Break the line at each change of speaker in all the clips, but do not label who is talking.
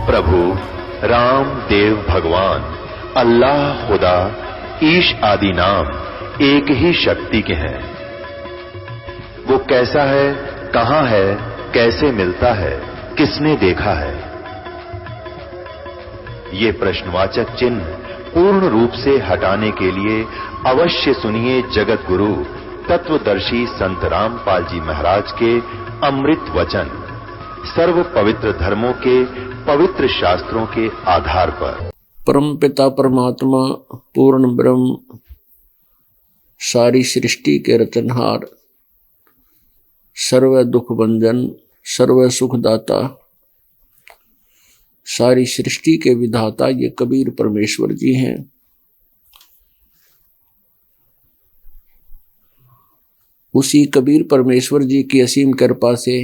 प्रभु राम देव भगवान अल्लाह खुदा ईश आदि नाम एक ही शक्ति के हैं। वो कैसा है, कहां है, कैसे मिलता है, किसने देखा है? ये प्रश्नवाचक चिन्ह पूर्ण रूप से हटाने के लिए अवश्य सुनिए जगत गुरु तत्वदर्शी संत रामपाल जी महाराज के अमृत वचन, सर्व पवित्र धर्मों के पवित्र शास्त्रों के आधार पर।
परम पिता परमात्मा पूर्ण ब्रह्म सारी सृष्टि के रचनहार, सर्व दुख भंजन, सर्व सुखदाता, सारी सृष्टि के विधाता ये कबीर परमेश्वर जी हैं। उसी कबीर परमेश्वर जी की असीम कृपा से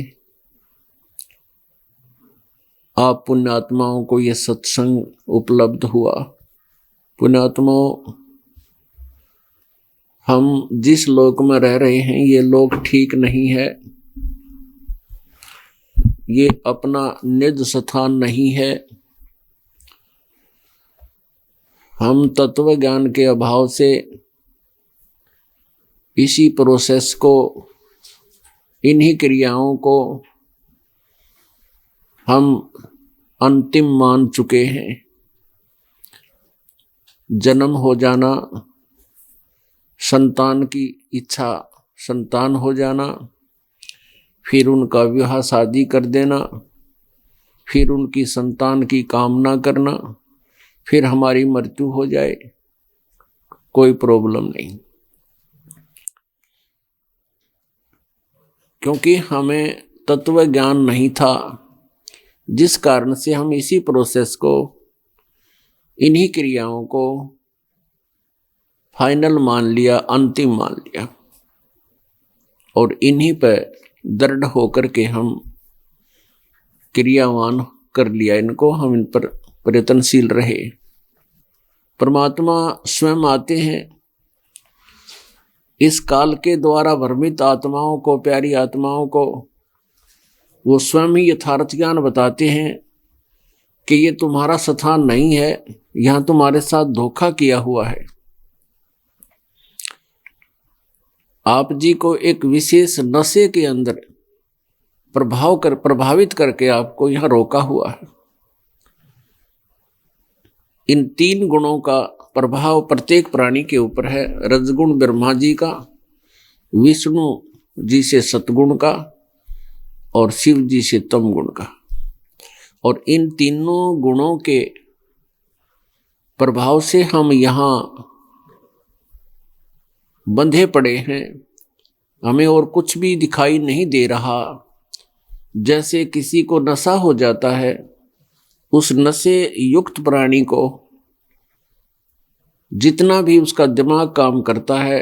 आप पुण्यात्माओं को यह सत्संग उपलब्ध हुआ। पुण्यात्माओं, हम जिस लोक में रह रहे हैं ये लोक ठीक नहीं है, ये अपना निज स्थान नहीं है। हम तत्व ज्ञान के अभाव से इसी प्रोसेस को, इन्हीं क्रियाओं को हम अंतिम मान चुके हैं। जन्म हो जाना, संतान की इच्छा संतान हो जाना, फिर उनका विवाह शादी कर देना, फिर उनकी संतान की कामना करना, फिर हमारी मृत्यु हो जाए, कोई प्रॉब्लम नहीं। क्योंकि हमें तत्व ज्ञान नहीं था, जिस कारण से हम इसी प्रोसेस को, इन्हीं क्रियाओं को फाइनल मान लिया, अंतिम मान लिया, और इन्हीं पर दृढ़ होकर के हम क्रियावान कर लिया इनको, हम इन पर प्रयत्नशील रहे। परमात्मा स्वयं आते हैं, इस काल के द्वारा भ्रमित आत्माओं को, प्यारी आत्माओं को वो स्वयं ही यथार्थ ज्ञान बताते हैं कि ये तुम्हारा स्थान नहीं है, यहां तुम्हारे साथ धोखा किया हुआ है। आप जी को एक विशेष नशे के अंदर प्रभावित करके आपको यहां रोका हुआ है। इन तीन गुणों का प्रभाव प्रत्येक प्राणी के ऊपर है। रजगुण ब्रह्मा जी का, विष्णु जी से सतगुण का, और शिव जी से तम गुण का। और इन तीनों गुणों के प्रभाव से हम यहाँ बंधे पड़े हैं। हमें और कुछ भी दिखाई नहीं दे रहा। जैसे किसी को नशा हो जाता है, उस नशे युक्त प्राणी को जितना भी उसका दिमाग काम करता है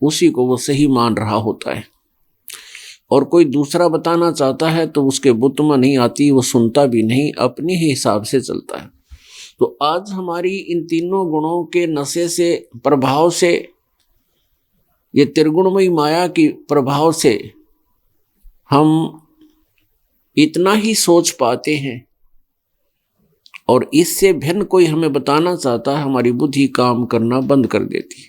उसी को वो सही मान रहा होता है, और कोई दूसरा बताना चाहता है तो उसके बुत्त में नहीं आती, वो सुनता भी नहीं, अपने ही हिसाब से चलता है। तो आज हमारी इन तीनों गुणों के नशे से, प्रभाव से, ये त्रिगुणमयी माया की प्रभाव से हम इतना ही सोच पाते हैं, और इससे भिन्न कोई हमें बताना चाहता है, हमारी बुद्धि काम करना बंद कर देती है।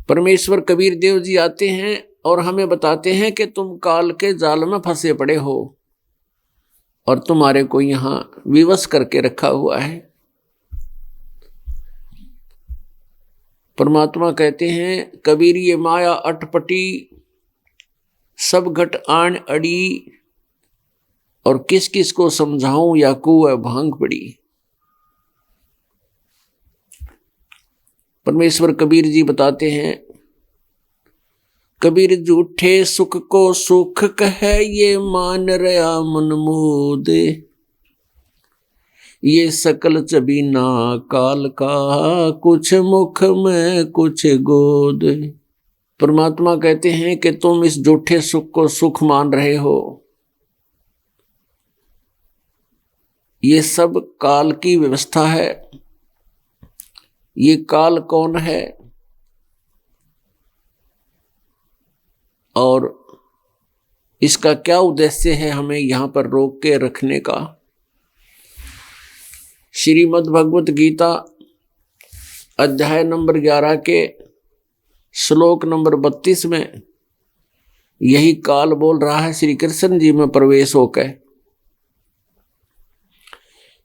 परमेश्वर कबीर देव जी आते हैं और हमें बताते हैं कि तुम काल के जाल में फंसे पड़े हो और तुम्हारे को यहाँ विवश करके रखा हुआ है। परमात्मा कहते हैं, कबीर ये माया अटपटी, सब घट आन अड़ी, और किस किस को समझाऊं या कुएं भांग पड़ी। परमेश्वर कबीर जी बताते हैं, कबीर झूठे सुख को सुख कहे, ये मान रहा मन मोद, ये सकल चबीना काल का, कुछ मुख में कुछ गोद। परमात्मा कहते हैं कि तुम इस झूठे सुख को सुख मान रहे हो, ये सब काल की व्यवस्था है। ये काल कौन है और इसका क्या उद्देश्य है हमें यहाँ पर रोक के रखने का? श्रीमद् भगवत गीता अध्याय नंबर 11 के श्लोक नंबर 32 में यही काल बोल रहा है श्री कृष्ण जी में प्रवेश होकर।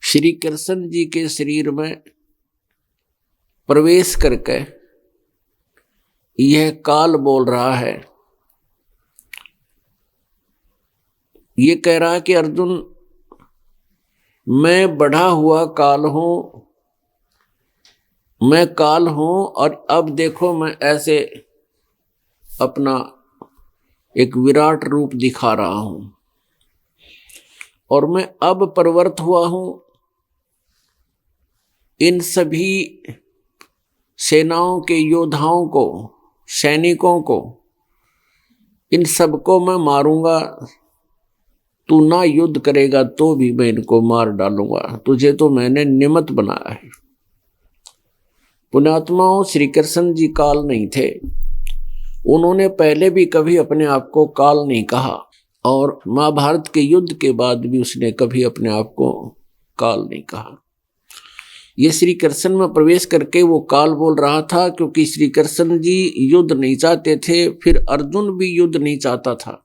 श्री कृष्ण जी के शरीर में प्रवेश करके यह काल बोल रहा है। ये कह रहा है कि अर्जुन, मैं बढ़ा हुआ काल हूं, मैं काल हूं, और अब देखो मैं ऐसे अपना एक विराट रूप दिखा रहा हूं, और मैं अब प्रवृत्त हुआ हूं। इन सभी सेनाओं के योद्धाओं को, सैनिकों को, इन सबको मैं मारूंगा। तू ना युद्ध करेगा तो भी मैं इनको मार डालूंगा, तुझे तो मैंने निमित्त बनाया है। पुण्यात्माओं, श्री कृष्ण जी काल नहीं थे। उन्होंने पहले भी कभी अपने आप को काल नहीं कहा, और महाभारत के युद्ध के बाद भी उसने कभी अपने आप को काल नहीं कहा। ये श्री कृष्ण में प्रवेश करके वो काल बोल रहा था, क्योंकि श्री कृष्ण जी युद्ध नहीं चाहते थे, फिर अर्जुन भी युद्ध नहीं चाहता था,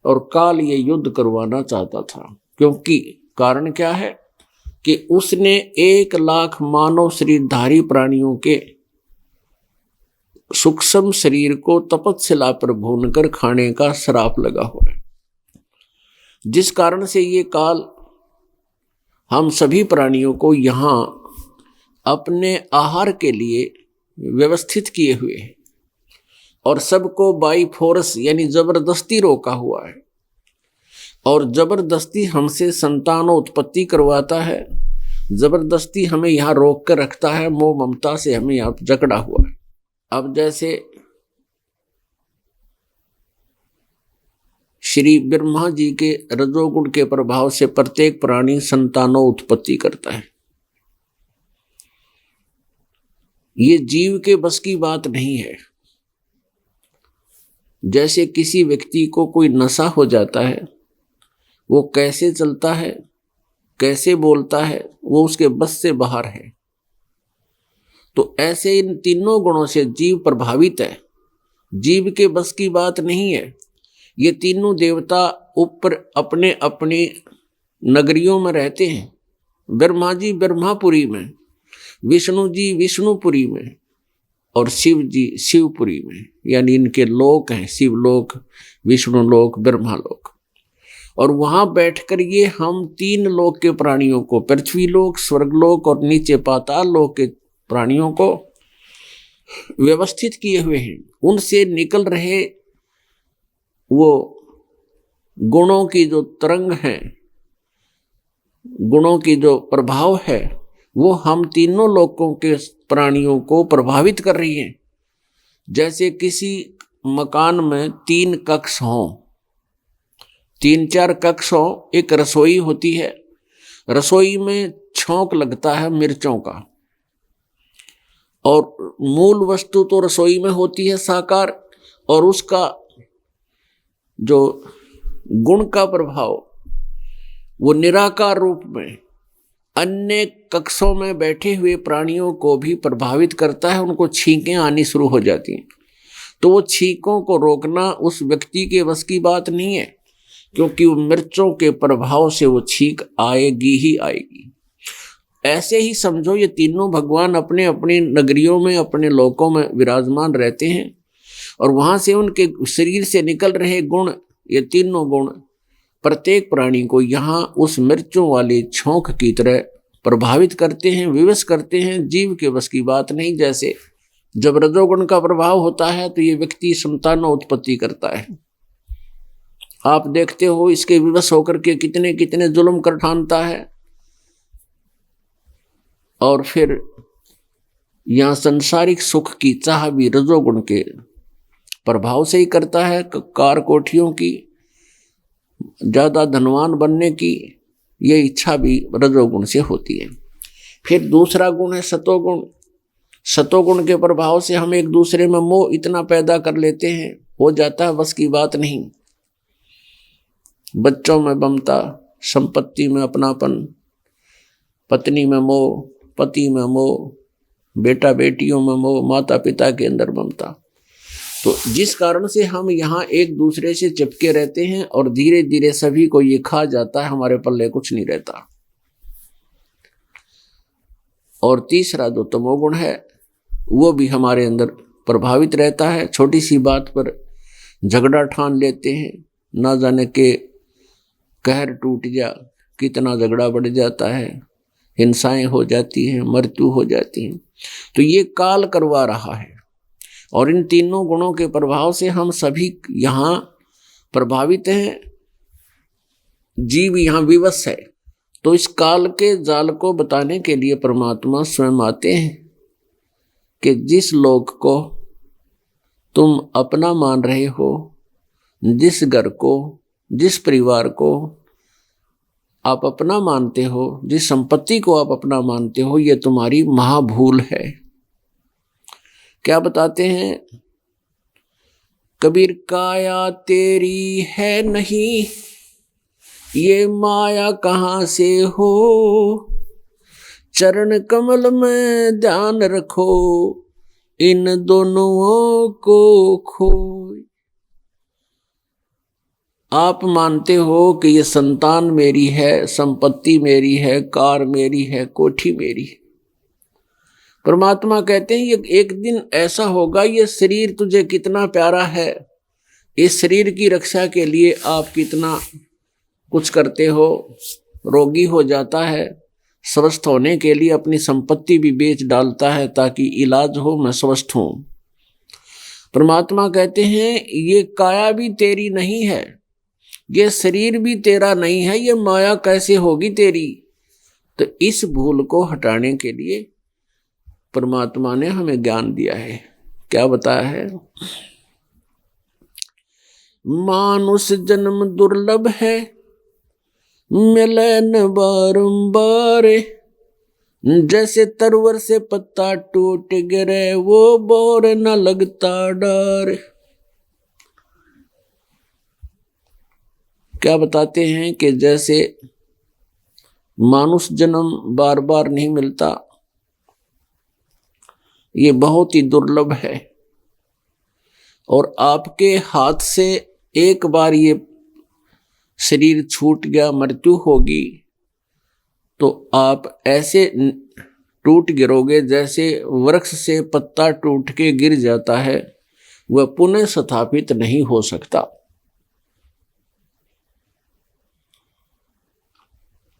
और काल ये युद्ध करवाना चाहता था। क्योंकि कारण क्या है कि उसने 1 लाख मानव शरीरधारी प्राणियों के सूक्ष्म शरीर को तपस्या पर भूनकर खाने का श्राप लगा हुआ है, जिस कारण से ये काल हम सभी प्राणियों को यहाँ अपने आहार के लिए व्यवस्थित किए हुए हैं, और सबको बाई फोर्स यानी जबरदस्ती रोका हुआ है, और जबरदस्ती हमसे संतानोत्पत्ति करवाता है, जबरदस्ती हमें यहाँ रोक कर रखता है, मोह ममता से हमें यहाँ जकड़ा हुआ है। अब जैसे श्री ब्रह्मा जी के रजोगुण के प्रभाव से प्रत्येक प्राणी संतानों उत्पत्ति करता है। ये जीव के बस की बात नहीं है। जैसे किसी व्यक्ति को कोई नशा हो जाता है, वो कैसे चलता है, कैसे बोलता है, वो उसके बस से बाहर है। तो ऐसे इन तीनों गुणों से जीव प्रभावित है, जीव के बस की बात नहीं है। ये तीनों देवता ऊपर अपने अपनी नगरियों में रहते हैं। ब्रह्मा जी ब्रह्मापुरी में, विष्णु जी विष्णुपुरी में, और शिव जी शिवपुरी में, यानी इनके लोक हैं, शिवलोक, विष्णुलोक, ब्रह्मालोक। और वहां बैठकर ये हम 3 लोक के प्राणियों को, पृथ्वीलोक, स्वर्गलोक और नीचे पाताल लोक के प्राणियों को व्यवस्थित किए हुए हैं। उनसे निकल रहे वो गुणों की जो तरंग है, गुणों की जो प्रभाव है, वो हम तीनों लोकों के प्राणियों को प्रभावित कर रही है। जैसे किसी मकान में 3 कक्ष हों, 3-4 कक्ष हों, एक रसोई होती है, रसोई में छौंक लगता है मिर्चों का, और मूल वस्तु तो रसोई में होती है साकार, और उसका जो गुण का प्रभाव वो निराकार रूप में अन्य कक्षों में बैठे हुए प्राणियों को भी प्रभावित करता है। उनको छींकें आनी शुरू हो जाती हैं, तो वो छींकों को रोकना उस व्यक्ति के बस की बात नहीं है, क्योंकि वो मिर्चों के प्रभाव से वो छींक आएगी ही आएगी। ऐसे ही समझो, ये तीनों भगवान अपने अपनी नगरियों में, अपने लोकों में विराजमान रहते हैं, और वहां से उनके शरीर से निकल रहे गुण, ये तीनों गुण प्रत्येक प्राणी को यहाँ उस मिर्चों वाली छौंक की तरह प्रभावित करते हैं, विवश करते हैं। जीव के बस की बात नहीं। जैसे जब रजोगुण का प्रभाव होता है तो ये व्यक्ति संतानों उत्पत्ति करता है। आप देखते हो इसके विवश होकर के कितने कितने जुल्म कर ठानता है, और फिर यहाँ संसारिक सुख की चाह भी रजोगुण के प्रभाव से ही करता है। कार कोठियों की, ज्यादा धनवान बनने की ये इच्छा भी रजोगुण से होती है। फिर दूसरा गुण है सतोगुण। सतोगुण के प्रभाव से हम एक दूसरे में मोह इतना पैदा कर लेते हैं, हो जाता है बस की बात नहीं। बच्चों में ममता, संपत्ति में अपनापन, पत्नी में मोह, पति में मोह, बेटा बेटियों में मोह, माता पिता के अंदर ममता। तो जिस कारण से हम यहाँ एक दूसरे से चिपके रहते हैं और धीरे धीरे सभी को ये खा जाता है, हमारे पल्ले कुछ नहीं रहता। और तीसरा जो तमोगुण है वो भी हमारे अंदर प्रभावित रहता है। छोटी सी बात पर झगड़ा ठान लेते हैं, ना जाने के कहर टूट जा, कितना झगड़ा बढ़ जाता है, हिंसाएं हो जाती हैं, मृत्यु हो जाती है। तो ये काल करवा रहा है और इन तीनों गुणों के प्रभाव से हम सभी यहाँ प्रभावित हैं, जीव यहाँ विवश है। तो इस काल के जाल को बताने के लिए परमात्मा स्वयं आते हैं कि जिस लोक को तुम अपना मान रहे हो, जिस घर को, जिस परिवार को आप अपना मानते हो, जिस संपत्ति को आप अपना मानते हो, ये तुम्हारी महाभूल है। क्या बताते हैं कबीर, काया तेरी है नहीं, ये माया कहाँ से हो, चरण कमल में ध्यान रखो, इन दोनों को खोए। आप मानते हो कि ये संतान मेरी है, संपत्ति मेरी है, कार मेरी है, कोठी मेरी है। परमात्मा कहते हैं ये एक दिन ऐसा होगा, ये शरीर तुझे कितना प्यारा है, इस शरीर की रक्षा के लिए आप कितना कुछ करते हो, रोगी हो जाता है, स्वस्थ होने के लिए अपनी संपत्ति भी बेच डालता है ताकि इलाज हो, मैं स्वस्थ हूं। परमात्मा कहते हैं ये काया भी तेरी नहीं है, ये शरीर भी तेरा नहीं है, ये माया कैसे होगी तेरी। तो इस भूल को हटाने के लिए परमात्मा ने हमें ज्ञान दिया है। क्या बताया है, मानुष जन्म दुर्लभ है, मिले न बारंबार, जैसे तरवर से पत्ता टूट गिरे, वो बोर न लगता डर। क्या बताते हैं कि जैसे मानुष जन्म बार बार नहीं मिलता, ये बहुत ही दुर्लभ है, और आपके हाथ से एक बार ये शरीर छूट गया, मृत्यु होगी, तो आप ऐसे टूट गिरोगे जैसे वृक्ष से पत्ता टूट के गिर जाता है, वह पुनः स्थापित नहीं हो सकता।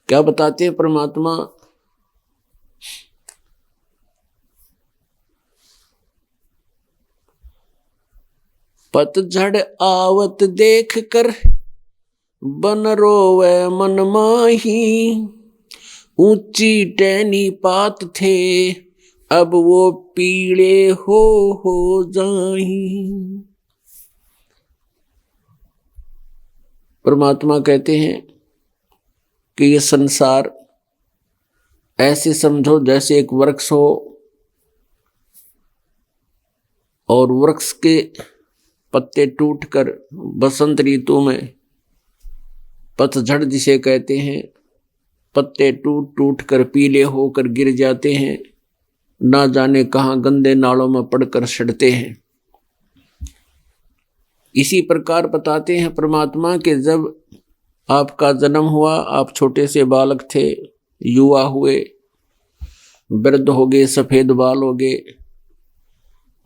क्या बताते हैं परमात्मा, पतझड़ आवत देख कर बन रोवे मन माही, ऊंची टहनी पात थे, अब वो पीले हो जाही। परमात्मा कहते हैं कि ये संसार ऐसे समझो जैसे एक वृक्ष हो, और वृक्ष के पत्ते टूटकर बसंत ऋतु में पतझड़ जिसे कहते हैं, पत्ते टूट टूट कर पीले होकर गिर जाते हैं, ना जाने कहां गंदे नालों में पड़कर सड़ते हैं। इसी प्रकार बताते हैं परमात्मा कि जब आपका जन्म हुआ, आप छोटे से बालक थे, युवा हुए, वृद्ध हो गए, सफेद बाल हो गए,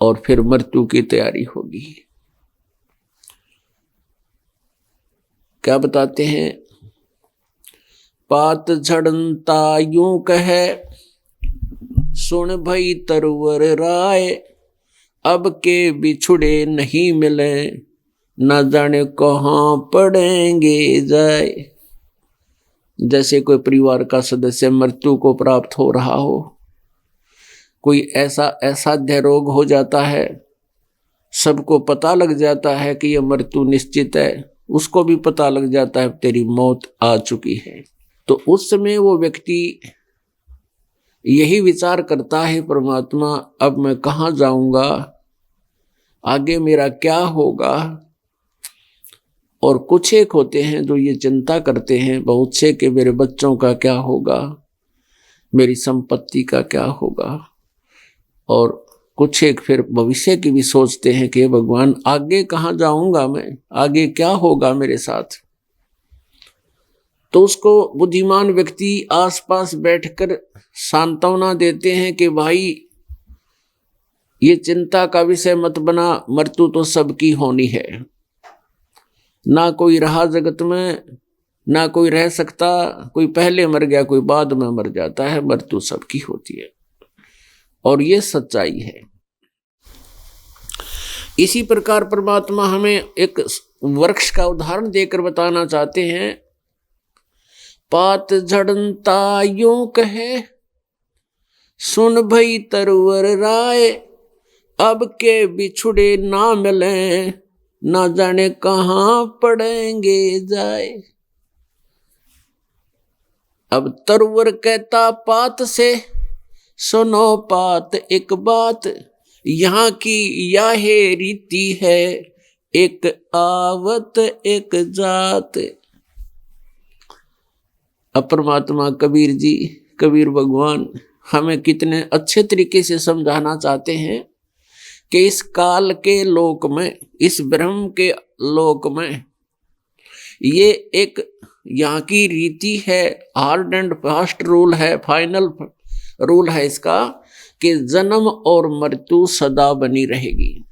और फिर मृत्यु की तैयारी होगी। क्या बताते हैं, पात झड़नता यूं कहे, सुन भई तरवर राय, अब के बिछुड़े नहीं मिले, न जाने कहाँ पड़ेंगे जाए। जैसे कोई परिवार का सदस्य मृत्यु को प्राप्त हो रहा हो, कोई ऐसा असाध्य रोग हो जाता है, सबको पता लग जाता है कि यह मृत्यु निश्चित है, उसको भी पता लग जाता है तेरी मौत आ चुकी है। तो उस समय वो व्यक्ति यही विचार करता है, परमात्मा अब मैं कहाँ जाऊंगा, आगे मेरा क्या होगा। और कुछ एक होते हैं जो ये चिंता करते हैं बहुत से कि मेरे बच्चों का क्या होगा, मेरी संपत्ति का क्या होगा, और कुछ एक फिर भविष्य की भी सोचते हैं कि भगवान आगे कहाँ जाऊंगा मैं, आगे क्या होगा मेरे साथ। तो उसको बुद्धिमान व्यक्ति आसपास बैठकर सांत्वना देते हैं कि भाई ये चिंता का विषय मत बना, मृत्यु तो सबकी होनी है, ना कोई रहा जगत में, ना कोई रह सकता, कोई पहले मर गया कोई बाद में मर जाता है, मृत्यु सबकी होती है और ये सच्चाई है। इसी प्रकार परमात्मा हमें एक वृक्ष का उदाहरण देकर बताना चाहते हैं। पात झड़नता यूं कहे, सुन भई तरवर राय, अब के बिछुड़े ना मिले, ना जाने कहां पड़ेंगे जाए। अब तरवर कहता पात से, सुनो पात एक बात, यहाँ की यह रीति है, एक आवत एक जात। अब परमात्मा कबीर जी, कबीर भगवान हमें कितने अच्छे तरीके से समझाना चाहते हैं कि इस काल के लोक में, इस ब्रह्म के लोक में, ये एक यहाँ की रीति है, हार्ड एंड फास्ट रूल है, फाइनल रूल है इसका, कि जन्म और मृत्यु सदा बनी रहेगी।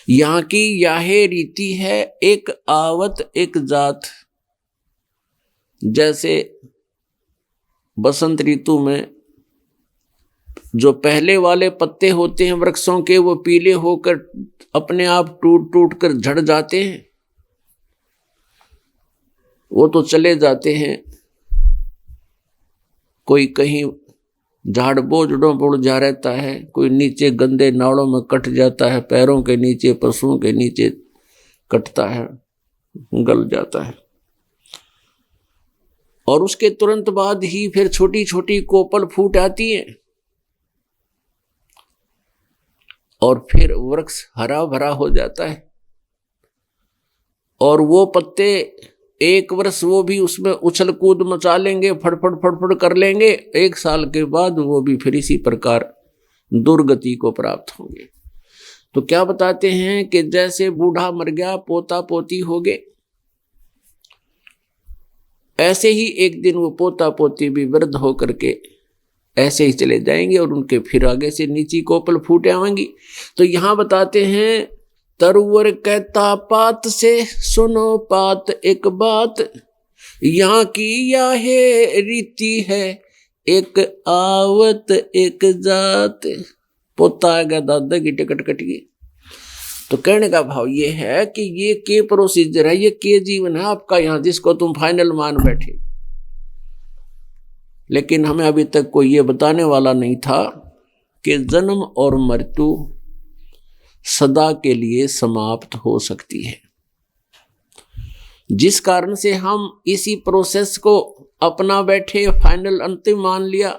यहाँ की यह रीति है, एक आवत एक जात। जैसे बसंत ऋतु में जो पहले वाले पत्ते होते हैं वृक्षों के, वो पीले होकर अपने आप टूट टूट कर झड़ जाते हैं, वो तो चले जाते हैं। कोई कहीं झाड़ बोझड़ों पर जा रहता है, कोई नीचे गंदे नालों में कट जाता है, पैरों के नीचे, पशुओं के नीचे कटता है, गल जाता है। और उसके तुरंत बाद ही फिर छोटी छोटी कोपल फूट आती है और फिर वृक्ष हरा भरा हो जाता है। और वो पत्ते एक वर्ष वो भी उसमें उछल कूद मचा लेंगे, फड़फड़ फड़फड़ कर लेंगे, 1 साल के बाद वो भी फिर इसी प्रकार दुर्गति को प्राप्त होंगे। तो क्या बताते हैं कि जैसे बूढ़ा मर गया, पोता पोती हो गए, ऐसे ही एक दिन वो पोता पोती भी वृद्ध होकर के ऐसे ही चले जाएंगे और उनके फिर आगे से नीची कोपल फूट आएंगी। तो यहाँ बताते हैं, तरुवर कहता पात से, सुनो पात एक बात, यहाँ की यह रीति है, एक आवत एक जात। पोता आ गया, दादा की टिकट कट गई। तो कहने का भाव ये है कि ये के प्रोसीजर है, ये के जीवन है आपका यहाँ, जिसको तुम फाइनल मान बैठे। लेकिन हमें अभी तक कोई ये बताने वाला नहीं था कि जन्म और मृत्यु सदा के लिए समाप्त हो सकती है, जिस कारण से हम इसी प्रोसेस को अपना बैठे, फाइनल अंतिम मान लिया।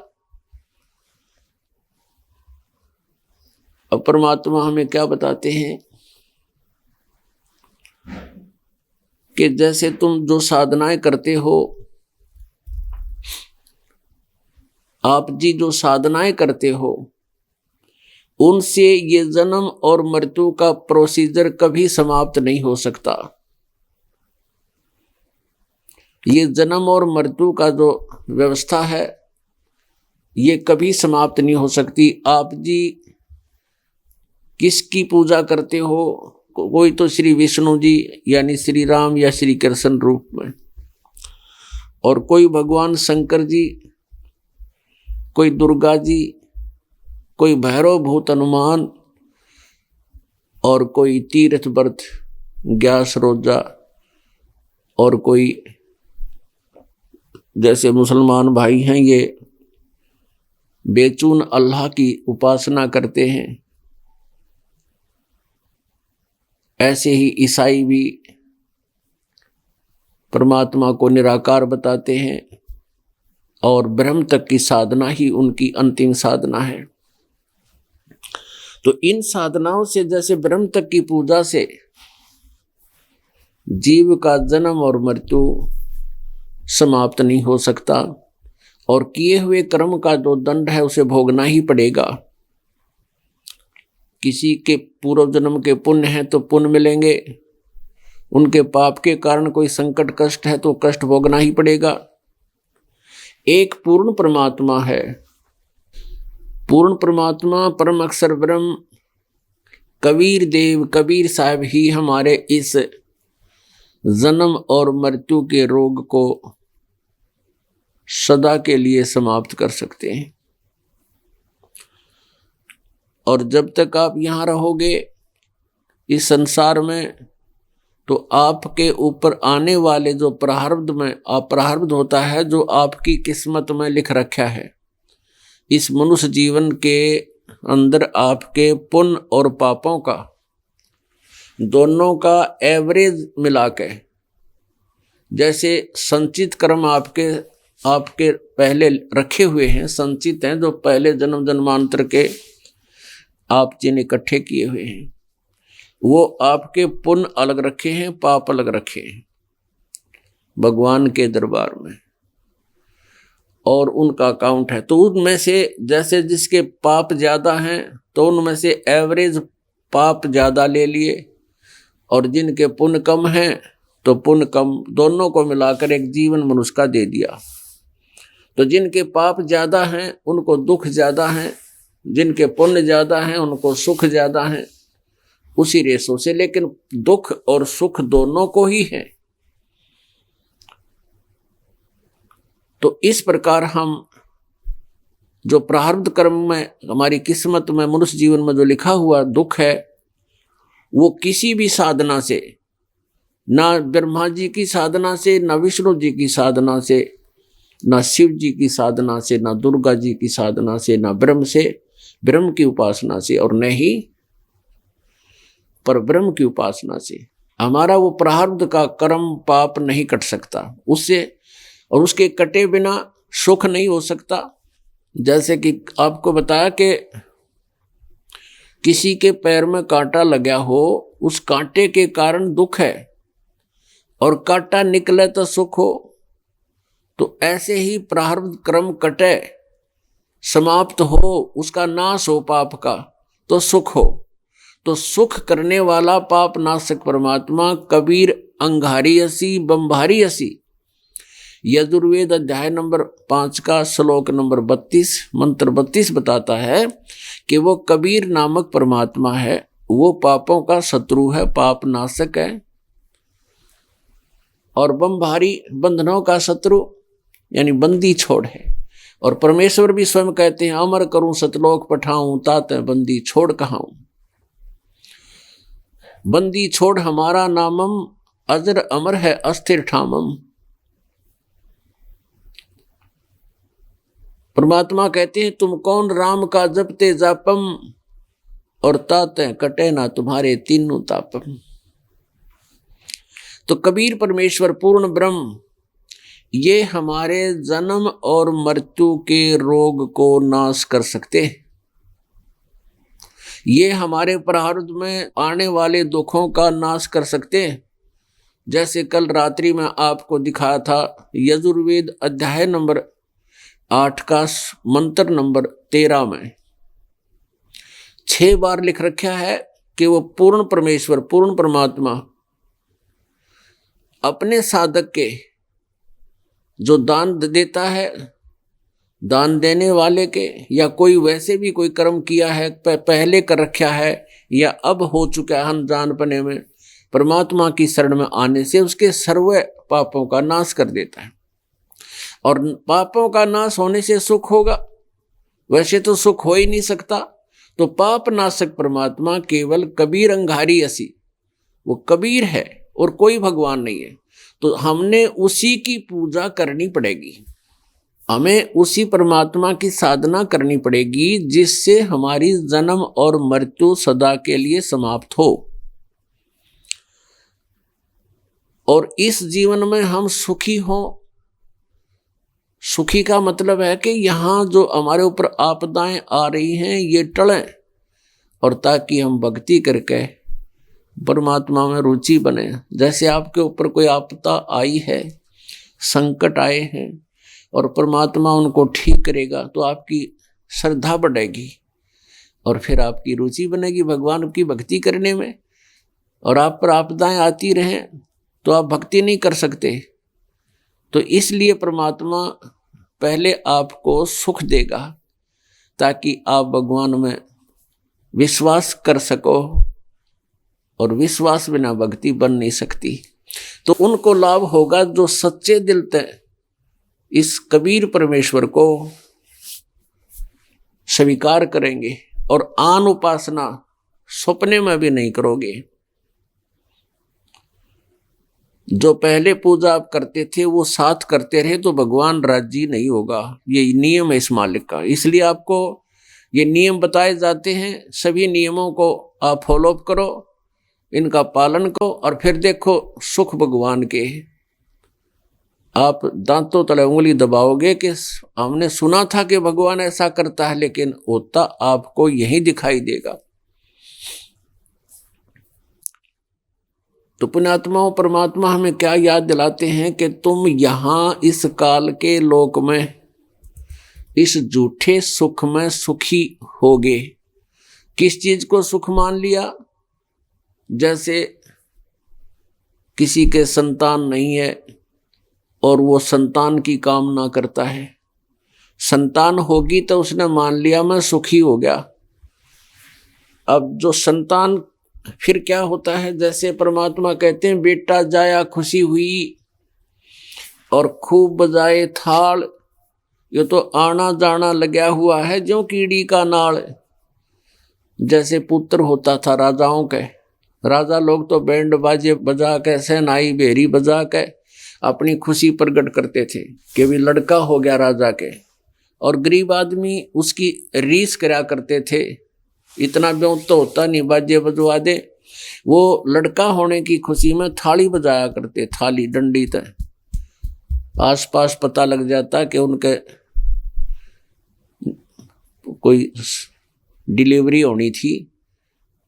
अब परमात्मा हमें क्या बताते हैं कि जैसे तुम जो साधनाएं करते हो, आप जी जो साधनाएं करते हो, उनसे ये जन्म और मृत्यु का प्रोसीजर कभी समाप्त नहीं हो सकता। ये जन्म और मृत्यु का जो व्यवस्था है, ये कभी समाप्त नहीं हो सकती। आप जी किसकी पूजा करते हो? कोई तो श्री विष्णु जी यानी श्री राम या श्री कृष्ण रूप में, और कोई भगवान शंकर जी, कोई दुर्गा जी, कोई भैरव भूत हनुमान, और कोई तीर्थ व्रत ग्यास रोजा, और कोई जैसे मुसलमान भाई हैं ये बेचून अल्लाह की उपासना करते हैं। ऐसे ही ईसाई भी परमात्मा को निराकार बताते हैं और ब्रह्म तक की साधना ही उनकी अंतिम साधना है। तो इन साधनाओं से, जैसे ब्रह्म तक की पूजा से जीव का जन्म और मृत्यु समाप्त नहीं हो सकता, और किए हुए कर्म का जो दंड है उसे भोगना ही पड़ेगा। किसी के पूर्व जन्म के पुण्य है तो पुण्य मिलेंगे, उनके पाप के कारण कोई संकट कष्ट है तो कष्ट भोगना ही पड़ेगा। एक पूर्ण परमात्मा है, पूर्ण परमात्मा परम अक्षर ब्रह्म कबीर देव कबीर साहब ही हमारे इस जन्म और मृत्यु के रोग को सदा के लिए समाप्त कर सकते हैं। और जब तक आप यहाँ रहोगे इस संसार में, तो आपके ऊपर आने वाले जो प्रारब्ध में प्रारब्ध होता है, जो आपकी किस्मत में लिख रखा है, इस मनुष्य जीवन के अंदर आपके पुण्य और पापों का दोनों का एवरेज मिला के, जैसे संचित कर्म आपके पहले रखे हुए हैं, संचित हैं, जो पहले जन्म जन्मांतर के आप जिन इकट्ठे किए हुए हैं, वो आपके पुण्य अलग रखे हैं, पाप अलग रखे हैं भगवान के दरबार में, और उनका अकाउंट है। तो उनमें से जैसे जिसके पाप ज्यादा हैं तो उनमें से एवरेज पाप ज्यादा ले लिए, और जिनके पुण्य कम हैं तो पुण्य कम, दोनों को मिलाकर एक जीवन मनुष्य का दे दिया। तो जिनके पाप ज्यादा हैं उनको दुख ज्यादा हैं, जिनके पुण्य ज्यादा हैं उनको सुख ज्यादा हैं, उसी रेशों से। लेकिन दुख और सुख दोनों को ही है। तो इस प्रकार हम जो प्रारब्ध कर्म में हमारी किस्मत में मनुष्य जीवन में जो लिखा हुआ दुख है, वो किसी भी साधना से, ना ब्रह्मा जी की साधना से, ना विष्णु जी की साधना से, ना शिव जी की साधना से, ना दुर्गा जी की साधना से, ना ब्रह्म से, ब्रह्म की उपासना से, और न ही पर ब्रह्म की उपासना से हमारा वो प्रारब्ध का कर्म पाप नहीं कट सकता उससे, और उसके कटे बिना सुख नहीं हो सकता। जैसे कि आपको बताया कि किसी के पैर में कांटा लगा हो, उस कांटे के कारण दुख है, और कांटा निकले तो सुख हो। तो ऐसे ही प्रारब्ध कर्म कटे, समाप्त हो, उसका नाश हो पाप का, तो सुख हो। तो सुख करने वाला पाप नाशक परमात्मा कबीर अंगारी असी बंभारी असी, यजुर्वेद अध्याय नंबर 5 का श्लोक नंबर 32 मंत्र 32 बताता है कि वो कबीर नामक परमात्मा है, वो पापों का शत्रु है, पाप नाशक है, और बंभारी बंधनों का शत्रु यानी बंदी छोड़ है। और परमेश्वर भी स्वयं कहते हैं, अमर करूं सतलोक पठाऊं, तात बंदी छोड़ कहाऊं। बंदी छोड़ हमारा नामम, अजर अमर है अस्थिर ठामम। परमात्मा कहते हैं, तुम कौन राम का जपते जापम, और ताते कटे ना तुम्हारे तीनों तापम। तो कबीर परमेश्वर पूर्ण ब्रह्म ये हमारे जन्म और मृत्यु के रोग को नाश कर सकते हैं। ये हमारे प्रारब्ध में आने वाले दुखों का नाश कर सकते हैं। जैसे कल रात्रि में आपको दिखाया था, यजुर्वेद अध्याय नंबर 8 का मंत्र नंबर 13 में 6 बार लिख रखा है कि वो पूर्ण परमेश्वर, पूर्ण परमात्मा अपने साधक के जो दान देता है, दान देने वाले के, या कोई वैसे भी कोई कर्म किया है, पहले कर रखा है या अब हो चुका है अनजानपने में, परमात्मा की शरण में आने से उसके सर्व पापों का नाश कर देता है। और पापों का नाश होने से सुख होगा, वैसे तो सुख हो ही नहीं सकता। तो पाप नाशक परमात्मा केवल कबीर अंगारी असी, वो कबीर है और कोई भगवान नहीं है। तो हमने उसी की पूजा करनी पड़ेगी, हमें उसी परमात्मा की साधना करनी पड़ेगी, जिससे हमारी जन्म और मृत्यु सदा के लिए समाप्त हो, और इस जीवन में हम सुखी हों। सुखी का मतलब है कि यहाँ जो हमारे ऊपर आपदाएं आ रही हैं ये टलें, और ताकि हम भक्ति करके परमात्मा में रुचि बने। जैसे आपके ऊपर कोई आपदा आई है, संकट आए हैं, और परमात्मा उनको ठीक करेगा तो आपकी श्रद्धा बढ़ेगी और फिर आपकी रुचि बनेगी भगवान की भक्ति करने में। और आप पर आपदाएं आती रहें तो आप भक्ति नहीं कर सकते। तो इसलिए परमात्मा पहले आपको सुख देगा ताकि आप भगवान में विश्वास कर सको, और विश्वास बिना भक्ति बन नहीं सकती। तो उनको लाभ होगा जो सच्चे दिल से इस कबीर परमेश्वर को स्वीकार करेंगे और आन उपासना सपने में भी नहीं करोगे। जो पहले पूजा आप करते थे वो साथ करते रहे तो भगवान राजी नहीं होगा। ये नियम है इस मालिक का, इसलिए आपको ये नियम बताए जाते हैं। सभी नियमों को आप फॉलोअप करो, इनका पालन करो और फिर देखो सुख भगवान के। आप दांतों तले उंगली दबाओगे कि हमने सुना था कि भगवान ऐसा करता है, लेकिन होता आपको यही दिखाई देगा। तो पुण्यात्माओं, परमात्मा हमें क्या याद दिलाते हैं कि तुम यहां इस काल के लोक में इस झूठे सुख में सुखी होगे। किस चीज को सुख मान लिया? जैसे किसी के संतान नहीं है और वो संतान की कामना करता है, संतान होगी तो उसने मान लिया मैं सुखी हो गया। अब जो संतान फिर क्या होता है, जैसे परमात्मा कहते हैं बेटा जाया खुशी हुई और खूब बजाए थाल, ये तो आना जाना लगा हुआ है जो कीड़ी का नाल। जैसे पुत्र होता था राजाओं के, राजा लोग तो बैंड बाजे बजा के सहनाई बेरी बजा के अपनी खुशी प्रकट करते थे कि भी लड़का हो गया राजा के, और गरीब आदमी उसकी रीस करा करते थे। इतना ब्यों तो होता नहीं, बाजे बजवा दे। वो लड़का होने की खुशी में थाली बजाया करते, थाली डंडी तक। आस पास पता लग जाता कि उनके कोई डिलीवरी होनी थी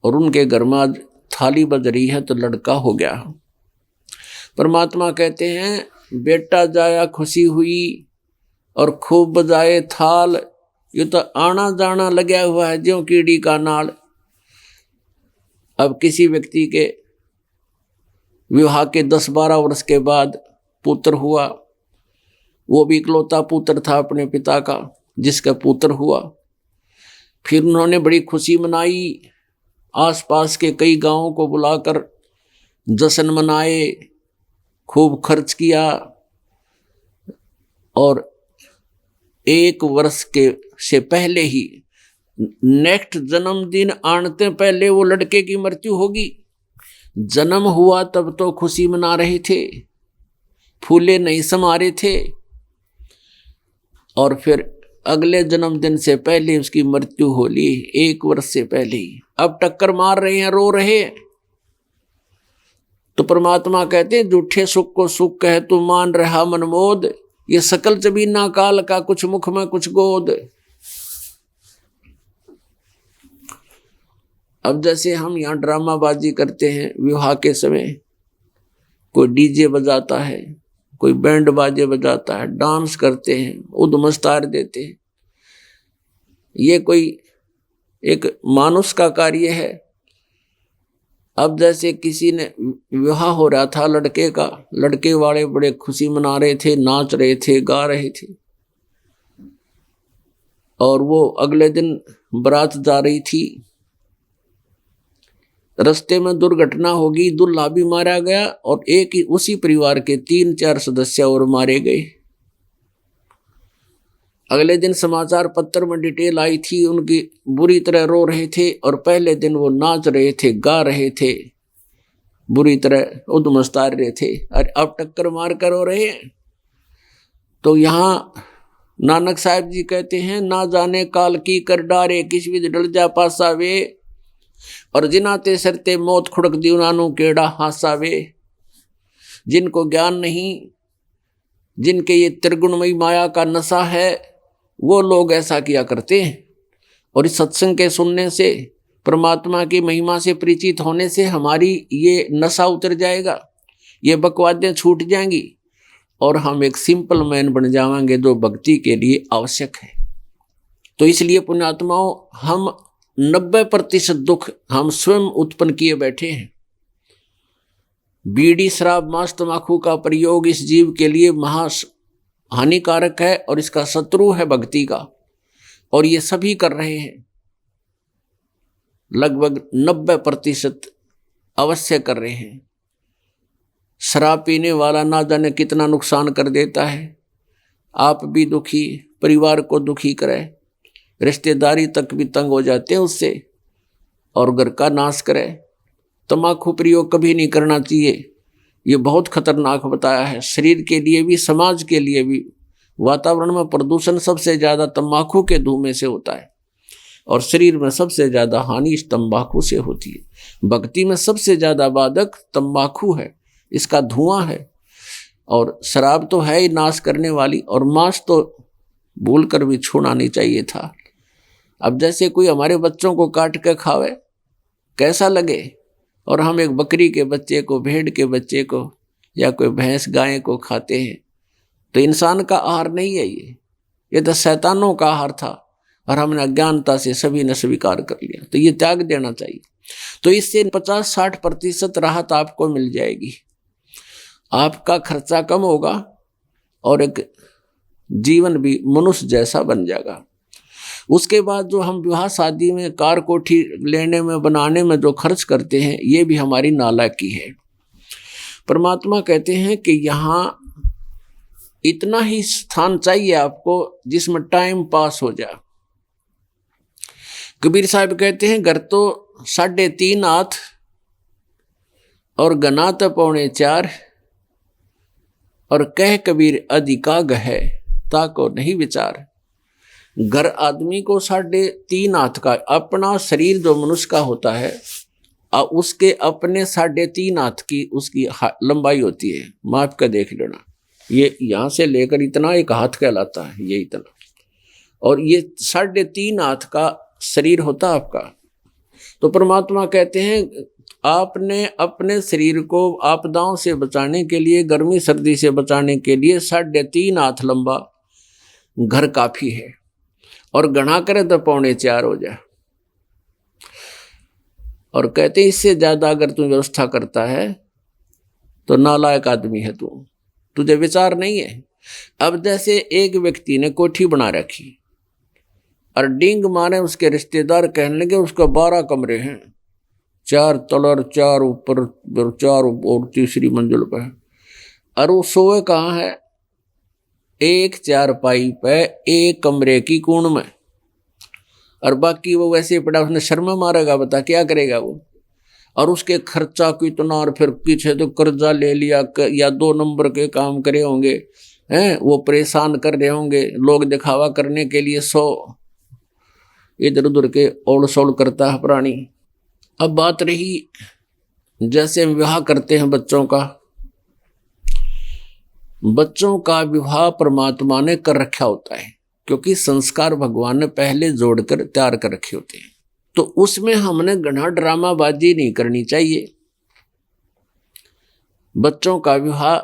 और उनके घर में आज थाली बज रही है तो लड़का हो गया। परमात्मा कहते हैं बेटा जाया खुशी हुई और खूब बजाए थाल, ये तो आना जाना लगा हुआ है ज्यों कीड़ी का नाल। अब किसी व्यक्ति के विवाह के 10-12 वर्ष के बाद पुत्र हुआ, वो भी इकलौता पुत्र था अपने पिता का जिसका पुत्र हुआ। फिर उन्होंने बड़ी खुशी मनाई, आसपास के कई गांवों को बुलाकर जश्न मनाए, खूब खर्च किया, और 1 वर्ष के से पहले ही नेक्स्ट जन्मदिन आने पहले वो लड़के की मृत्यु होगी। जन्म हुआ तब तो खुशी मना रहे थे, फूले नहीं समा रहे थे, और फिर अगले जन्मदिन से पहले उसकी मृत्यु हो ली, 1 वर्ष से पहले ही। अब टक्कर मार रहे हैं, रो रहे हैं। तो परमात्मा कहते हैं झूठे सुख को सुख कह तू मान रहा मनमोद, ये सकल जबीना काल का कुछ मुख में कुछ गोद। अब जैसे हम यहाँ ड्रामाबाजी करते हैं विवाह के समय, कोई डीजे बजाता है, कोई बैंड बाजे बजाता है, डांस करते हैं, उद्मस्तार देते हैं। ये कोई एक मानुष का कार्य है। अब जैसे किसी ने विवाह हो रहा था लड़के का, लड़के वाले बड़े खुशी मना रहे थे, नाच रहे थे, गा रहे थे, और वो अगले दिन बारात जा रही थी। रास्ते में दुर्घटना होगी, दूल्हा भी मारा गया और एक ही उसी परिवार के 3-4 सदस्य और मारे गए। अगले दिन समाचार पत्र में डिटेल आई थी, उनकी बुरी तरह रो रहे थे, और पहले दिन वो नाच रहे थे, गा रहे थे, बुरी तरह उद्मस्तार रहे थे, और अब टक्कर मार कर रो रहे हैं। तो यहाँ नानक साहब जी कहते हैं ना जाने काल की कर डारे, किस विध डल जा पासा वे, और जिनाते सरते मौत खुड़क दी उनानू केड़ा हासा वे। जिनको ज्ञान नहीं, जिनके ये त्रिगुणमयी माया का नशा है, वो लोग ऐसा किया करते हैं। और इस सत्संग के सुनने से, परमात्मा की महिमा से परिचित होने से हमारी ये नशा उतर जाएगा, ये बकवादें छूट जाएंगी, और हम एक सिंपल मैन बन जाएंगे जो भक्ति के लिए आवश्यक है। तो इसलिए पुण्यात्माओं, हम 90% दुख हम स्वयं उत्पन्न किए बैठे हैं। बीड़ी, शराब, मांस, तंबाकू का प्रयोग इस जीव के लिए महा हानिकारक है और इसका शत्रु है भक्ति का, और ये सभी कर रहे हैं। लगभग 90% अवश्य कर रहे हैं। शराब पीने वाला ना जाने कितना नुकसान कर देता है, आप भी दुखी, परिवार को दुखी करे, रिश्तेदारी तक भी तंग हो जाते हैं उससे, और घर का नाश करे। तंबाकू प्रयोग कभी नहीं करना चाहिए, ये बहुत खतरनाक बताया है, शरीर के लिए भी, समाज के लिए भी। वातावरण में प्रदूषण सबसे ज्यादा तंबाकू के धुएं से होता है, और शरीर में सबसे ज्यादा हानि इस तंबाकू से होती है। भक्ति में सबसे ज्यादा बाधक तंबाकू है, इसका धुआं है, और शराब तो है ही नाश करने वाली, और मांस तो भूल कर भी छूना नहीं चाहिए था। अब जैसे कोई हमारे बच्चों को काट के खावे, कैसा लगे, और हम एक बकरी के बच्चे को, भेड़ के बच्चे को, या कोई भैंस गाय को खाते हैं, तो इंसान का आहार नहीं है ये तो शैतानों का आहार था, और हमने अज्ञानता से सभी ने स्वीकार कर लिया, तो ये त्याग देना चाहिए। तो इससे 50-60% राहत आपको मिल जाएगी, आपका खर्चा कम होगा, और एक जीवन भी मनुष्य जैसा बन जाएगा। उसके बाद जो हम विवाह शादी में, कार कोठी लेने में, बनाने में जो खर्च करते हैं, ये भी हमारी नालायकी है। परमात्मा कहते हैं कि यहाँ इतना ही स्थान चाहिए आपको जिसमें टाइम पास हो जाए। कबीर साहब कहते हैं, घर तो 3.5 हाथ और गना तो 4.25, और कह कबीर अधिका गहे ताको नहीं विचार। घर आदमी को 3.5 हाथ का, अपना शरीर जो मनुष्य का होता है, उसके अपने 3.5 हाथ की उसकी लंबाई होती है। माप का देख लेना, ये यहाँ से लेकर इतना एक हाथ कहलाता है, ये इतना, और ये 3.5 हाथ का शरीर होता है आपका। तो परमात्मा कहते हैं, आपने अपने शरीर को आपदाओं से बचाने के लिए, गर्मी सर्दी से बचाने के लिए 3.5 हाथ लंबा घर काफी है, और गणा करे तो 4.25 हो जाए। और कहते हैं, इससे ज्यादा अगर तू व्यवस्था करता है तो नालायक आदमी है तू, तुझे विचार नहीं है। अब जैसे एक व्यक्ति ने कोठी बना रखी, और डींग मारे उसके रिश्तेदार कहने लगे उसका 12 कमरे हैं, 4 तलर, 4 ऊपर, 4 और तीसरी मंजिल पर, और वो सोए कहाँ है, एक 4पाई पे, एक कमरे की कोण में, और बाकी वो वैसे ही पड़ा, उसने शर्मा मारेगा, बता क्या करेगा वो। और उसके खर्चा कितना, और फिर पीछे तो कर्जा ले लिया, या 2 नंबर के काम करे होंगे हैं, वो परेशान कर रहे होंगे, लोग दिखावा करने के लिए 100 इधर उधर के ओल सोल करता है प्राणी। अब बात रही जैसे विवाह करते हैं बच्चों का विवाह परमात्मा ने कर रखा होता है, क्योंकि संस्कार भगवान ने पहले जोड़कर तैयार कर रखे होते हैं। तो उसमें हमने घना ड्रामाबाजी नहीं करनी चाहिए। बच्चों का विवाह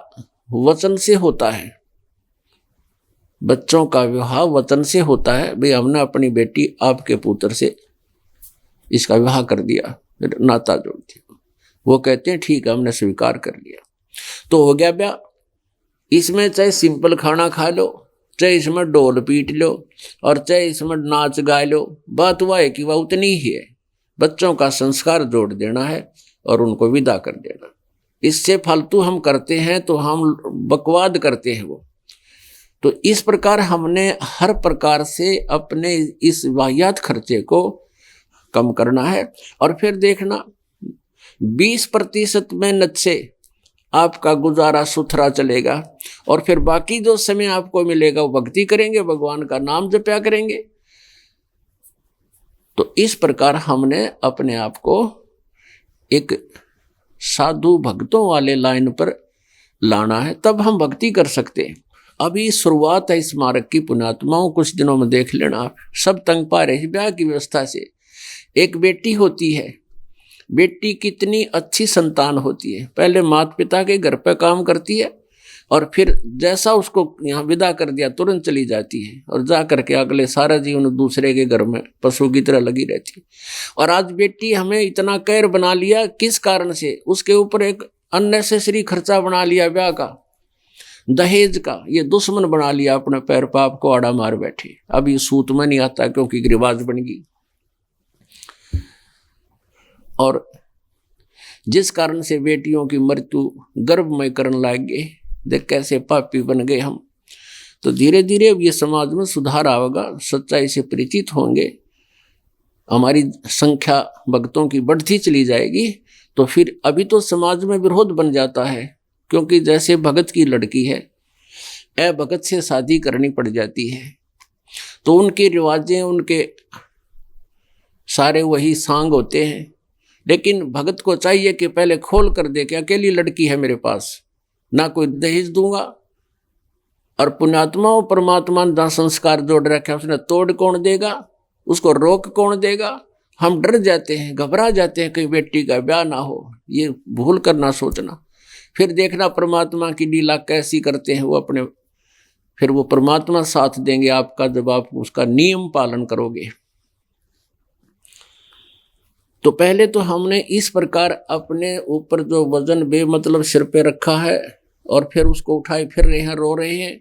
वचन से होता है, बच्चों का विवाह वचन से होता है। भाई हमने अपनी बेटी आपके पुत्र से इसका विवाह कर दिया, नाता जोड़ दिया, वो कहते हैं ठीक है हमने स्वीकार कर लिया, तो हो गया ब्याह। इसमें चाहे सिंपल खाना खा लो, चाहे इसमें ढोल पीट लो, और चाहे इसमें नाच गा लो, बात वह है कि वह उतनी ही है। बच्चों का संस्कार जोड़ देना है और उनको विदा कर देना। इससे फालतू हम करते हैं तो हम बकवाद करते हैं वो। तो इस प्रकार हमने हर प्रकार से अपने इस वाहियात खर्चे को कम करना है। और फिर देखना 20% मेहनत से आपका गुजारा सुथरा चलेगा, और फिर बाकी जो समय आपको मिलेगा वो भक्ति करेंगे, भगवान का नाम जपया करेंगे। तो इस प्रकार हमने अपने आप को एक साधु भक्तों वाले लाइन पर लाना है, तब हम भक्ति कर सकते हैं। अभी शुरुआत है इस मार्ग की पुण्यात्माओं, कुछ दिनों में देख लेना आप सब तंग पा रहे ब्याह की व्यवस्था से। एक बेटी होती है, बेटी कितनी अच्छी संतान होती है, पहले माता पिता के घर पे काम करती है, और फिर जैसा उसको यहाँ विदा कर दिया तुरंत चली जाती है और जा करके अगले सारा जीवन दूसरे के घर में पशु की तरह लगी रहती है। और आज बेटी हमें इतना कैर बना लिया, किस कारण से? उसके ऊपर एक अननेसेसरी खर्चा बना लिया, ब्याह का, दहेज का, ये दुश्मन बना लिया, अपने पैर पाप को आड़ा मार बैठे। अब ये सूत में नहीं आता क्योंकि रिवाज बन गई। और जिस कारण से बेटियों की मृत्यु गर्भ में करने लग गए, देख कैसे पापी बन गए हम। तो धीरे धीरे अब ये समाज में सुधार आएगा, सच्चाई से परिचित होंगे, हमारी संख्या भक्तों की बढ़ती चली जाएगी। तो फिर अभी तो समाज में विरोध बन जाता है, क्योंकि जैसे भगत की लड़की है, भगत से शादी करनी पड़ जाती है, तो उनके रिवाजें, उनके सारे वही सांग होते हैं। लेकिन भगत को चाहिए कि पहले खोल कर दे कि अकेली लड़की है मेरे पास, ना कोई दहेज दूंगा। और पुण्यात्मा और परमात्मा ने जहाँ संस्कार जोड़ रखे, उसने तोड़ कौन देगा, उसको रोक कौन देगा? हम डर जाते हैं, घबरा जाते हैं कहीं बेटी का ब्याह ना हो। ये भूल कर ना सोचना। फिर देखना परमात्मा की लीला कैसी करते हैं वो अपने, फिर वो परमात्मा साथ देंगे आपका, जब आप उसका नियम पालन करोगे। तो पहले तो हमने इस प्रकार अपने ऊपर जो वजन बेमतलब सिर पे रखा है, और फिर उसको उठाए फिर रहे हैं, रो रहे हैं,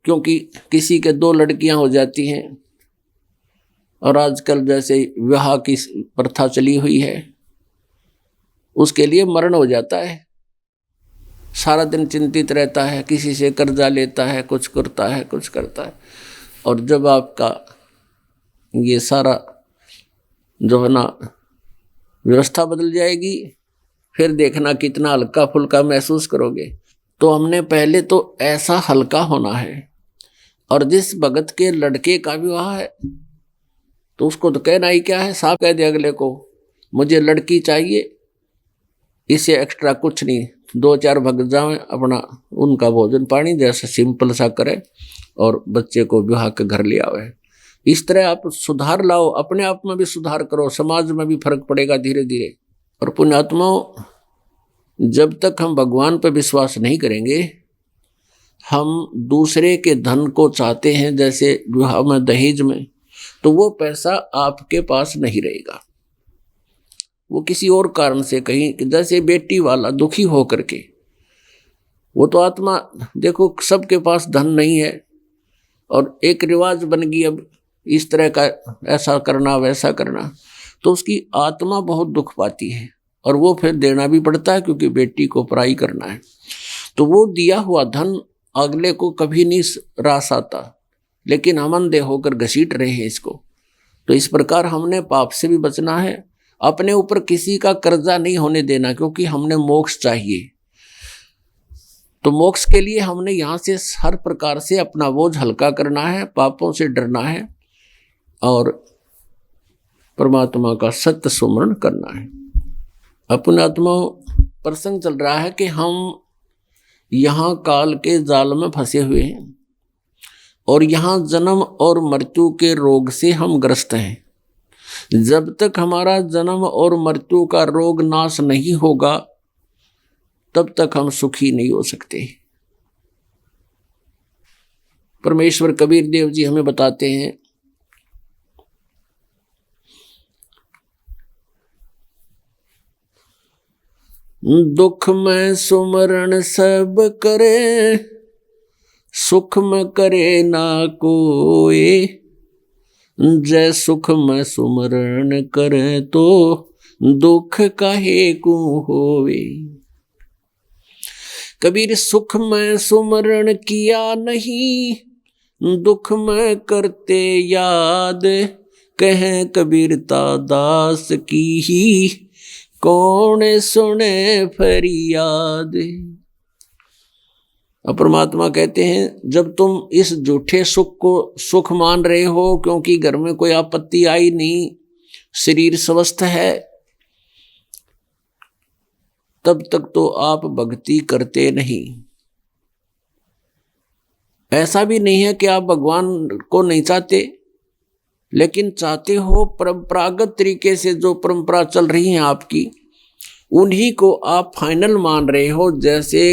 क्योंकि किसी के 2 लड़कियां हो जाती हैं। और आजकल जैसे विवाह की प्रथा चली हुई है, उसके लिए मरण हो जाता है। सारा दिन चिंतित रहता है, किसी से कर्जा लेता है, कुछ करता है, कुछ करता है। और जब आपका ये सारा जो है ना व्यवस्था बदल जाएगी, फिर देखना कितना हल्का फुल्का महसूस करोगे। तो हमने पहले तो ऐसा हल्का होना है। और जिस भगत के लड़के का विवाह है, तो उसको तो कहना ही क्या है, साफ कह दे अगले को, मुझे लड़की चाहिए, इससे एक्स्ट्रा कुछ नहीं, 2-4 भगत जाएं, अपना उनका भोजन पानी जैसा सिंपल सा करे और बच्चे को विवाह के घर ले आवे। इस तरह आप सुधार लाओ, अपने आप में भी सुधार करो, समाज में भी फर्क पड़ेगा धीरे धीरे। और पुण्यात्माओं, जब तक हम भगवान पर विश्वास नहीं करेंगे, हम दूसरे के धन को चाहते हैं, जैसे विवाह में दहेज में, तो वो पैसा आपके पास नहीं रहेगा, वो किसी और कारण से कहीं, जैसे बेटी वाला दुखी हो करके, वो तो आत्मा, देखो सबके पास धन नहीं है और एक रिवाज बन गई अब इस तरह का, ऐसा करना वैसा करना, तो उसकी आत्मा बहुत दुख पाती है और वो फिर देना भी पड़ता है, क्योंकि बेटी को पराई करना है। तो वो दिया हुआ धन अगले को कभी नहीं रास आता, लेकिन हम अंधे होकर घसीट रहे हैं इसको। तो इस प्रकार हमने पाप से भी बचना है, अपने ऊपर किसी का कर्जा नहीं होने देना, क्योंकि हमने मोक्ष चाहिए। तो मोक्ष के लिए हमने यहाँ से हर प्रकार से अपना बोझ हल्का करना है, पापों से डरना है और परमात्मा का सत्य सुमरण करना है। अपने आत्मा प्रसंग चल रहा है कि हम यहाँ काल के जाल में फंसे हुए हैं और यहाँ जन्म और मृत्यु के रोग से हम ग्रस्त हैं। जब तक हमारा जन्म और मृत्यु का रोग नाश नहीं होगा, तब तक हम सुखी नहीं हो सकते। परमेश्वर कबीर देव जी हमें बताते हैं, दुख में सुमरण सब करे, सुख में करे ना कोई, जय सुख में सुमरण करे तो दुख काहे को होवे। कबीर सुख में सुमरण किया नहीं, दुख में करते याद, कहे कबीरता दास की ही कौन सुने फरियाद। परमात्मा कहते हैं, जब तुम इस झूठे सुख को सुख मान रहे हो, क्योंकि घर में कोई आपत्ति आई नहीं, शरीर स्वस्थ है, तब तक तो आप भक्ति करते नहीं। ऐसा भी नहीं है कि आप भगवान को नहीं चाहते, लेकिन चाहते हो परंपरागत तरीके से, जो परंपरा चल रही है आपकी, उन्हीं को आप फाइनल मान रहे हो। जैसे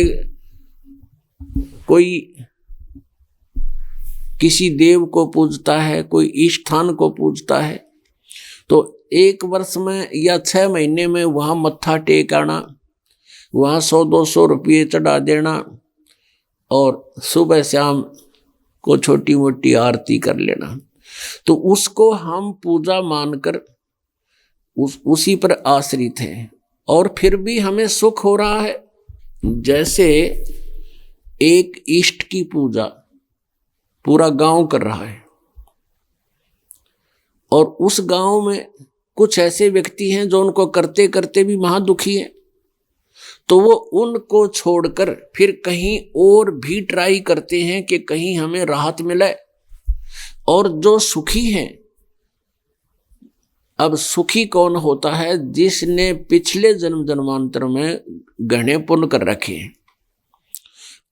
कोई किसी देव को पूजता है, कोई ईष्ठान को पूजता है, तो 1 वर्ष में या 6 महीने में वहां मत्था टेक आना, वहां 100-200 रुपये चढ़ा देना और सुबह शाम को छोटी मोटी आरती कर लेना, तो उसको हम पूजा मानकर उसी पर आश्रित हैं और फिर भी हमें सुख हो रहा है। जैसे एक इष्ट की पूजा पूरा गांव कर रहा है और उस गांव में कुछ ऐसे व्यक्ति हैं जो उनको करते करते भी महादुखी हैं, तो वो उनको छोड़कर फिर कहीं और भी ट्राई करते हैं कि कहीं हमें राहत मिले। और जो सुखी हैं, अब सुखी कौन होता है? जिसने पिछले जन्म जन्मांतर में घने पुण्य कर रखे हैं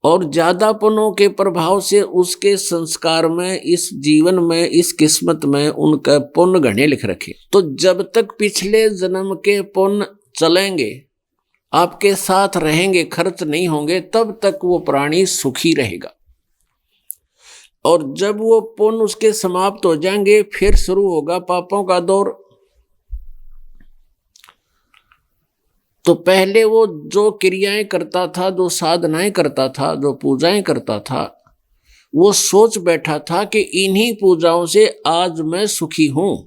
और ज्यादा पुण्यों के प्रभाव से उसके संस्कार में, इस जीवन में, इस किस्मत में उनका पुण्य घने लिख रखे। तो जब तक पिछले जन्म के पुण्य चलेंगे, आपके साथ रहेंगे, खर्च नहीं होंगे, तब तक वो प्राणी सुखी रहेगा। और जब वो पुण्य उसके समाप्त हो जाएंगे, फिर शुरू होगा पापों का दौर। तो पहले वो जो क्रियाएं करता था, जो साधनाएं करता था, जो पूजाएं करता था, वो सोच बैठा था कि इन्हीं पूजाओं से आज मैं सुखी हूं,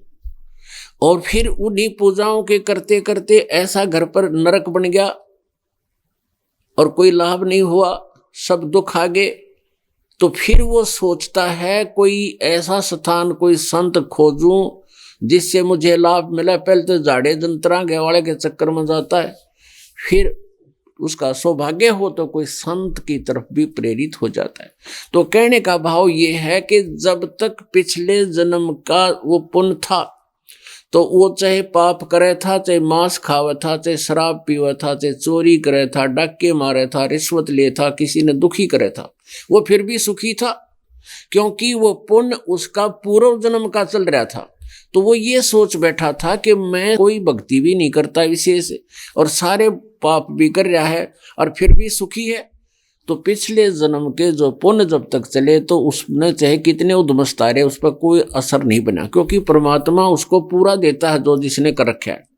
और फिर उन्हीं पूजाओं के करते करते ऐसा घर पर नरक बन गया और कोई लाभ नहीं हुआ, सब दुख आ गए। तो फिर वो सोचता है कोई ऐसा स्थान, कोई संत खोजूं जिससे मुझे लाभ मिला। पहले तो झाड़े जंतरा वाले के चक्कर में जाता है, फिर उसका सौभाग्य हो तो कोई संत की तरफ भी प्रेरित हो जाता है। तो कहने का भाव ये है कि जब तक पिछले जन्म का वो पुण्य था, तो वो चाहे पाप करे था, चाहे मांस खावा था, चाहे शराब पीवा था, चाहे चोरी करे था, डाके मारे था, रिश्वत ले था, किसी ने दुखी करे था, वो फिर भी सुखी था, क्योंकि वो पुण्य उसका पूर्व जन्म का चल रहा था। तो वो ये सोच बैठा था कि मैं कोई भक्ति भी नहीं करता विशेष और सारे पाप भी कर रहा है और फिर भी सुखी है। तो पिछले जन्म के जो पुण्य जब तक चले, तो उसने चाहे कितने उद्मस्तारे, उस पर कोई असर नहीं बना, क्योंकि परमात्मा उसको पूरा देता है जो जिसने कर रखा है।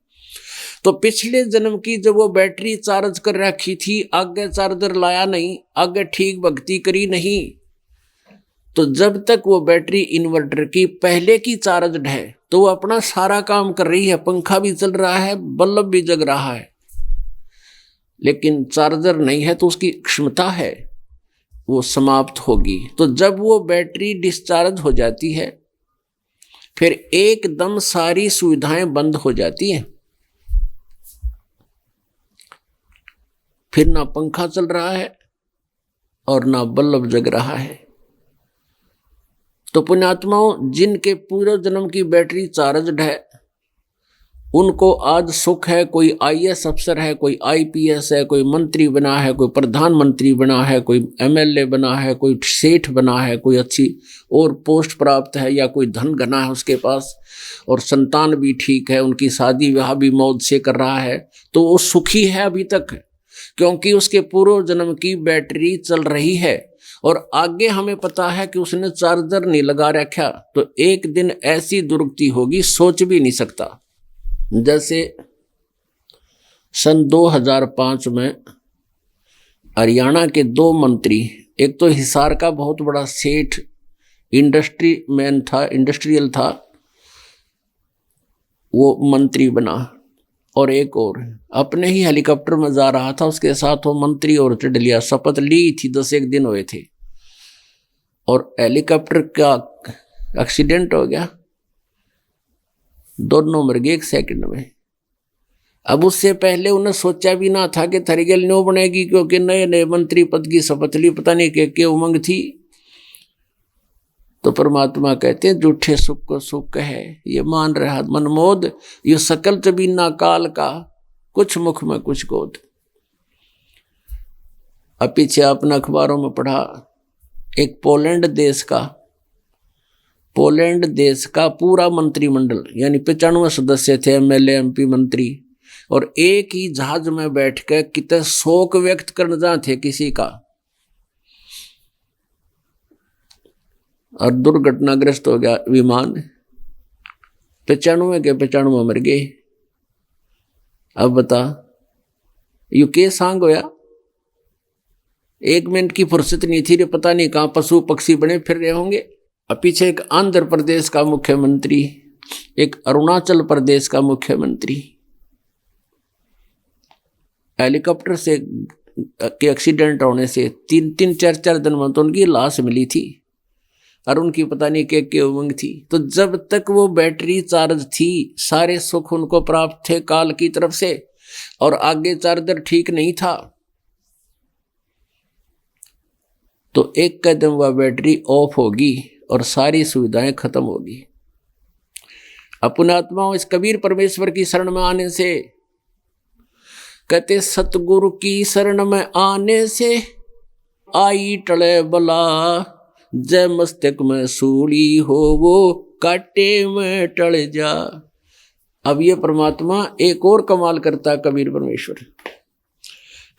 तो पिछले जन्म की जब वो बैटरी चार्ज कर रखी थी, आगे चार्जर लाया नहीं, आगे ठीक भक्ति करी नहीं, तो जब तक वो बैटरी इन्वर्टर की पहले की चार्ज है, तो वो अपना सारा काम कर रही है, पंखा भी चल रहा है, बल्ब भी जग रहा है, लेकिन चार्जर नहीं है तो उसकी क्षमता है, वो समाप्त होगी। तो जब वो बैटरी डिस्चार्ज हो जाती है, फिर एकदम सारी सुविधाएं बंद हो जाती हैं, फिर ना पंखा चल रहा है और ना बल्ब जग रहा है। तो पुण्यात्माओं, जिनके पूरे जन्म की बैटरी चार्जड है, उनको आज सुख है। कोई आईएएस अफसर है, कोई आईपीएस है, कोई मंत्री बना है, कोई प्रधानमंत्री बना है, कोई एमएलए बना है, कोई सेठ बना है, कोई अच्छी और पोस्ट प्राप्त है, या कोई धन घना है उसके पास, और संतान भी ठीक है, उनकी शादी विवाह भी मौज से कर रहा है, तो वो सुखी है अभी तक, क्योंकि उसके पूर्व जन्म की बैटरी चल रही है। और आगे हमें पता है कि उसने चार्जर नहीं लगा रखा, तो एक दिन ऐसी दुर्गति होगी, सोच भी नहीं सकता। जैसे सन 2005 में हरियाणा के 2 मंत्री, एक तो हिसार का बहुत बड़ा सेठ इंडस्ट्रियल था, वो मंत्री बना, और एक और अपने ही हेलीकॉप्टर में जा रहा था, उसके साथ वो मंत्री और चढ़ लिया, शपथ ली थी, 10 दिन हुए थे, और हेलीकॉप्टर का एक्सीडेंट हो गया, दोनों मर गए 1 सेकंड में। अब उससे पहले उन्हें सोचा भी ना था कि थरीगल न्यू बनेगी, क्योंकि नए नए मंत्री पद की शपथ ली, पता नहीं क्या उमंग थी। तो परमात्मा कहते हैं झूठे सुख को सुख है, ये मान रहा मनमोद, ये सकल चबीना काल का, कुछ मुख में कुछ गोद। अब पीछे आपने अखबारों में पढ़ा, एक पोलैंड देश का पूरा मंत्रिमंडल, यानी 95 सदस्य थे, एमएलए एमपी मंत्री, और एक ही जहाज में बैठ कर कितने शोक व्यक्त करने जा थे किसी का, और दुर्घटनाग्रस्त हो गया विमान, 95 के 95 मर गए। अब बता, यू के सांग होया, 1 मिनट की फुर्सत नहीं थी रे, पता नहीं कहाँ पशु पक्षी बने फिर रहे होंगे। अब पीछे एक आंध्र प्रदेश का मुख्यमंत्री, एक अरुणाचल प्रदेश का मुख्यमंत्री हेलीकॉप्टर से के एक्सीडेंट होने से 3-4 दिन में तो उनकी लाश मिली थी और उनकी पता नहीं क्या उमंग थी। तो जब तक वो बैटरी चार्ज थी सारे सुख उनको प्राप्त थे काल की तरफ से, और आगे चार्जर ठीक नहीं था तो एक कदम वह बैटरी ऑफ होगी और सारी सुविधाएं खत्म होगी। अपने आत्माओं इस कबीर परमेश्वर की शरण में आने से, कहते सतगुरु की शरण में आने से आई टले बला, जय मस्तक में सूली हो वो काटे में टल जा। अब ये परमात्मा एक और कमाल करता है कबीर परमेश्वर।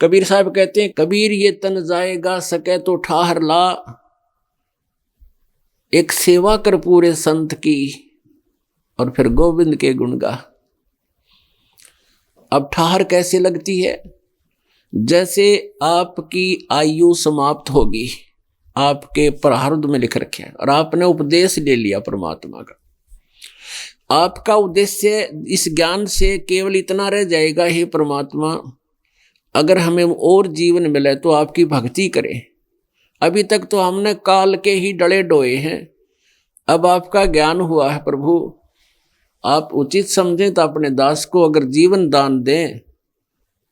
कबीर साहब कहते हैं, कबीर ये तन जाएगा सके तो ठाहर ला, एक सेवा कर पूरे संत की और फिर गोविंद के गुण गा। अब ठाहर कैसे लगती है? जैसे आपकी आयु समाप्त होगी, आपके प्रारब्ध में लिख रखे हैं और आपने उपदेश ले लिया परमात्मा का। आपका उद्देश्य इस ज्ञान से केवल इतना रह जाएगा, हे परमात्मा अगर हमें और जीवन मिले तो आपकी भक्ति करें। अभी तक तो हमने काल के ही डले डोए हैं, अब आपका ज्ञान हुआ है प्रभु, आप उचित समझें तो अपने दास को अगर जीवन दान दें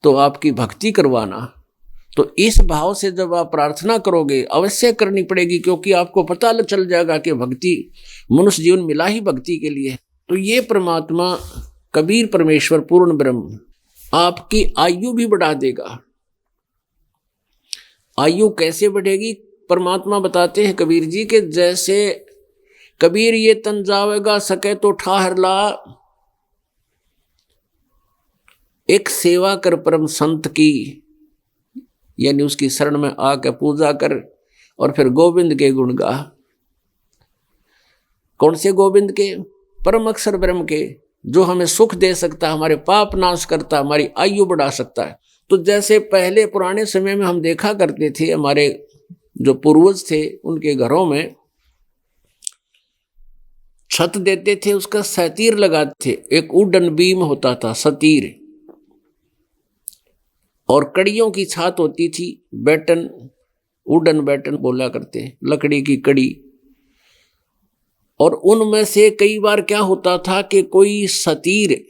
तो आपकी भक्ति करवाना। तो इस भाव से जब आप प्रार्थना करोगे, अवश्य करनी पड़ेगी, क्योंकि आपको पता चल जाएगा कि भक्ति मनुष्य जीवन मिला ही भक्ति के लिए। तो ये परमात्मा कबीर परमेश्वर पूर्ण ब्रह्म आपकी आयु भी बढ़ा देगा। आयु कैसे बढ़ेगी? परमात्मा बताते हैं कबीर जी के, जैसे कबीर ये तन जावेगा सके तो ठाहर ला, एक सेवा कर परम संत की, यानी उसकी शरण में आकर पूजा कर और फिर गोविंद के गुण गा। कौन से गोविंद के? परम अक्षर ब्रह्म के, जो हमें सुख दे सकता है, हमारे पाप नाश करता है, हमारी आयु बढ़ा सकता है। तो जैसे पहले पुराने समय में हम देखा करते थे, हमारे जो पूर्वज थे उनके घरों में छत देते थे, उसका सतीर लगाते थे, एक वुडन बीम होता था सतीर, और कड़ियों की छात होती थी, बैटन, वुडन बैटन बोला करते हैं, लकड़ी की कड़ी। और उनमें से कई बार क्या होता था कि कोई सतीर,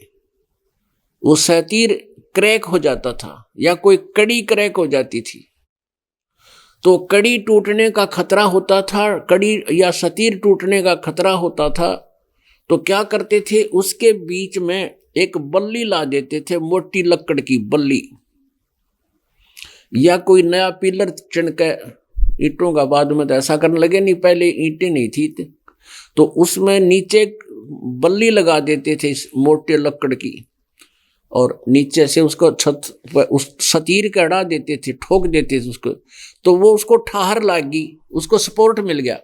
वो सतीर क्रैक हो जाता था या कोई कड़ी क्रैक हो जाती थी, तो कड़ी टूटने का खतरा होता था, कड़ी या सतीर टूटने का खतरा होता था। तो क्या करते थे, उसके बीच में एक बल्ली ला देते थे, मोटी लकड़ की बल्ली, या कोई नया पिलर चिनके ईंटों का, बाद में तो ऐसा करने लगे, नहीं पहले ईंटें नहीं थी, तो उसमें नीचे बल्ली लगा देते थे मोटे लकड़ की, और नीचे से उसको छत उस सतीर के अड़ा देते थे, ठोक देते थे उसको, तो वो उसको ठाहर लगी, उसको सपोर्ट मिल गया।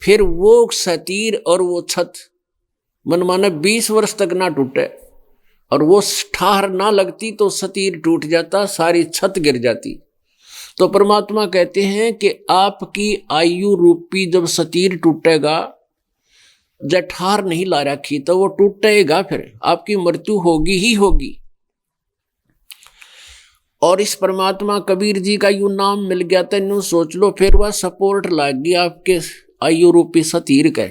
फिर वो सतीर और वो छत मनमाना 20 वर्ष तक ना टूटे, और वो ठाहर ना लगती तो सतीर टूट जाता, सारी छत गिर जाती। तो परमात्मा कहते हैं कि आपकी आयु रूपी जब सतीर टूटेगा, जब ठाहर नहीं ला रखी तो वो टूटेगा, फिर आपकी मृत्यु होगी ही होगी। और इस परमात्मा कबीर जी का यूं नाम मिल गया था, यूं सोच लो, फिर वह सपोर्ट लाग गया आपके आयु रूपी सतीर का,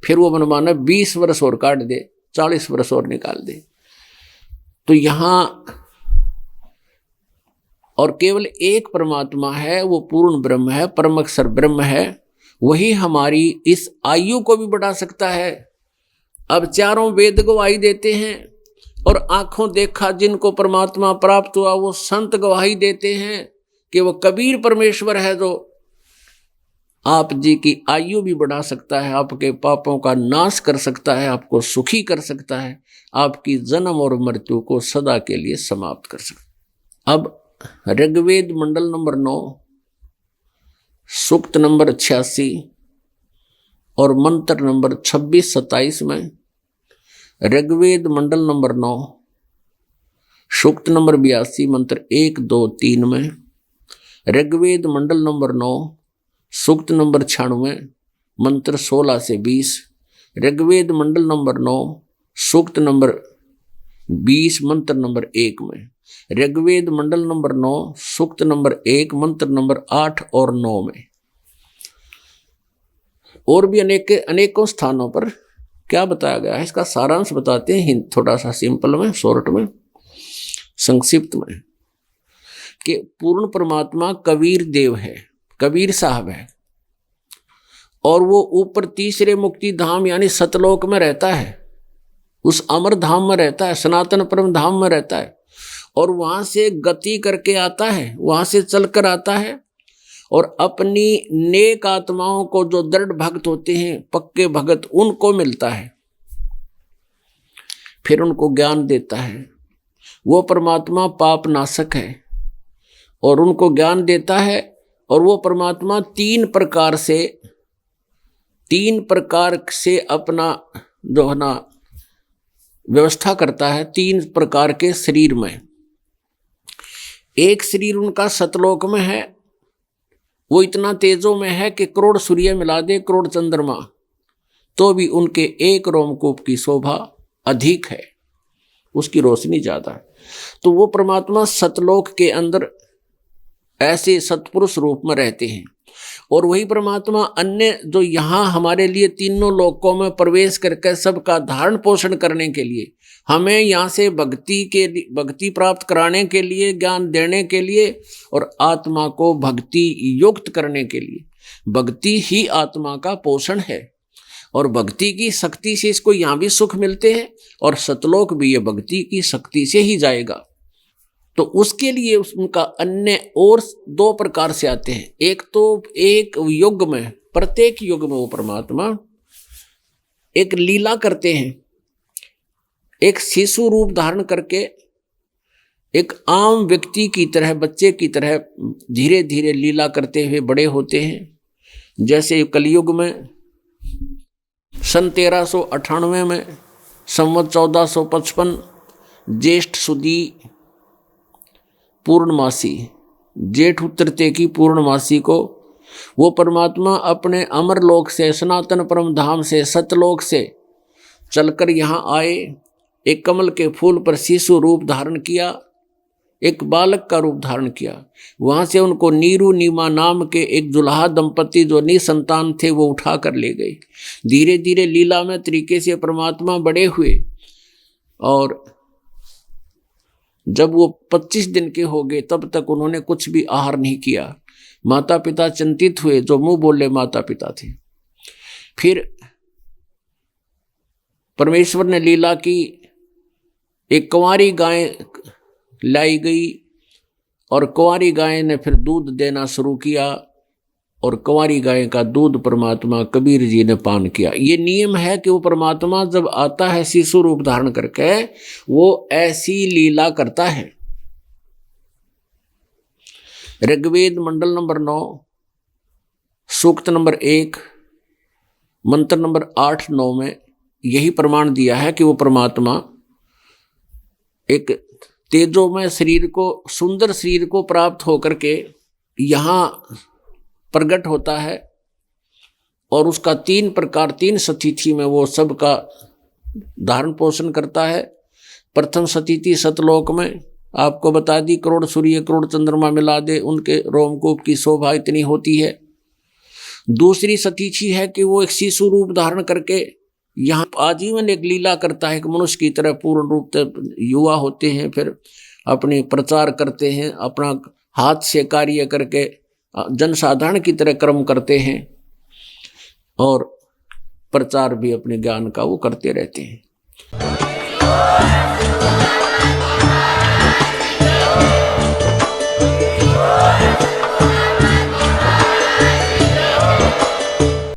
फिर वो मनमाना 20 वर्ष और काट दे, 40 वर्ष और निकाल दे। तो यहां और केवल एक परमात्मा है, वो पूर्ण ब्रह्म है, परम अक्षर ब्रह्म है, वही हमारी इस आयु को भी बढ़ा सकता है। अब चारों वेद गवाही देते हैं, और आंखों देखा जिनको परमात्मा प्राप्त हुआ वो संत गवाही देते हैं कि वो कबीर परमेश्वर है, जो आप जी की आयु भी बढ़ा सकता है, आपके पापों का नाश कर सकता है, आपको सुखी कर सकता है, आपकी जन्म और मृत्यु को सदा के लिए समाप्त कर सकता है। अब ऋग्वेद मंडल नंबर 9 सूक्त नंबर 86 और मंत्र नंबर 26-27 में, ऋग्वेद मंडल नंबर 9 सूक्त नंबर 82 मंत्र 1, 2, 3 में, ऋग्वेद मंडल नंबर 9 सूक्त नंबर 96 मंत्र 16 से 20, ऋग्वेद मंडल नंबर 9 सूक्त नंबर 20 मंत्र नंबर 1 में, ऋग्वेद मंडल नंबर 9 सूक्त नंबर 1 मंत्र नंबर 8 और 9 में। और भी अनेकों स्थानों पर क्या बताया गया है, इसका सारांश बताते हैं थोड़ा सा सिंपल में, शॉर्ट में, संक्षिप्त में, कि पूर्ण परमात्मा कबीर देव है, कबीर साहब है, और वो ऊपर तीसरे मुक्ति धाम यानी सतलोक में रहता है, उस अमर धाम में रहता है, सनातन परम धाम में रहता है, और वहां से गति करके आता है, वहां से चलकर आता है, और अपनी नेक आत्माओं को, जो दृढ़ भक्त होते हैं, पक्के भगत, उनको मिलता है, फिर उनको ज्ञान देता है। वो परमात्मा पाप नाशक है और उनको ज्ञान देता है, और वो परमात्मा तीन प्रकार से अपना जो है ना व्यवस्था करता है, 3 प्रकार के शरीर में। एक शरीर उनका सतलोक में है, वो इतना तेजों में है कि करोड़ सूर्य मिला दे, करोड़ चंद्रमा, तो भी उनके एक रोमकूप की शोभा अधिक है, उसकी रोशनी ज्यादा है। तो वो परमात्मा सतलोक के अंदर ऐसे सतपुरुष रूप में रहते हैं, और वही परमात्मा अन्य जो यहाँ हमारे लिए तीनों लोकों में प्रवेश करके सबका धारण पोषण करने के लिए, हमें यहाँ से भक्ति प्राप्त कराने के लिए, ज्ञान देने के लिए, और आत्मा को भक्ति युक्त करने के लिए, भक्ति ही आत्मा का पोषण है, और भक्ति की शक्ति से इसको यहाँ भी सुख मिलते हैं, और सतलोक भी ये भक्ति की शक्ति से ही जाएगा। तो उसके लिए उनका अन्य और 2 प्रकार से आते हैं। एक तो एक युग में, प्रत्येक युग में वो परमात्मा एक लीला करते हैं, एक शिशु रूप धारण करके एक आम व्यक्ति की तरह, बच्चे की तरह धीरे धीरे लीला करते हुए बड़े होते हैं। जैसे कलयुग में सन 1398 में, संवत 1455 ज्येष्ठ सुदी पूर्णमासी, जेठ तृतीया की पूर्णमासी को वो परमात्मा अपने अमर लोक से, सनातन परम धाम से, सतलोक से चलकर यहाँ आए, एक कमल के फूल पर शिशु रूप धारण किया, एक बालक का रूप धारण किया। वहाँ से उनको नीरू नीमा नाम के एक दुल्हा दंपति जो निसंतान थे वो उठा कर ले गए। धीरे धीरे लीला में तरीके से परमात्मा बड़े हुए, और जब वो 25 दिन के हो गए तब तक उन्होंने कुछ भी आहार नहीं किया। माता पिता चिंतित हुए, जो मुंह बोले माता पिता थे। फिर परमेश्वर ने लीला की, एक कुंवारी गाय लाई गई, और कुंवारी गाय ने फिर दूध देना शुरू किया, और कुंवारी गाय का दूध परमात्मा कबीर जी ने पान किया। ये नियम है कि वो परमात्मा जब आता है शिशु रूप धारण करके, वो ऐसी लीला करता है। ऋग्वेद मंडल नंबर 9 सूक्त नंबर 1 मंत्र नंबर 8-9 में यही प्रमाण दिया है कि वो परमात्मा एक तेजोमय शरीर को, सुंदर शरीर को प्राप्त होकर के यहाँ प्रकट होता है, और उसका 3 प्रकार 3 सतिथि में वो सबका धारण पोषण करता है। प्रथम सतिथि सतलोक में आपको बता दी, करोड़ सूर्य करोड़ चंद्रमा मिला दे, उनके रोमकूप की शोभा इतनी होती है। दूसरी सतिथि है कि वो एक शिशु रूप धारण करके यहाँ आजीवन एक लीला करता है, एक मनुष्य की तरह पूर्ण रूप से युवा होते हैं, फिर अपने प्रचार करते हैं, अपना हाथ से कार्य करके जनसाधारण की तरह कर्म करते हैं, और प्रचार भी अपने ज्ञान का वो करते रहते हैं।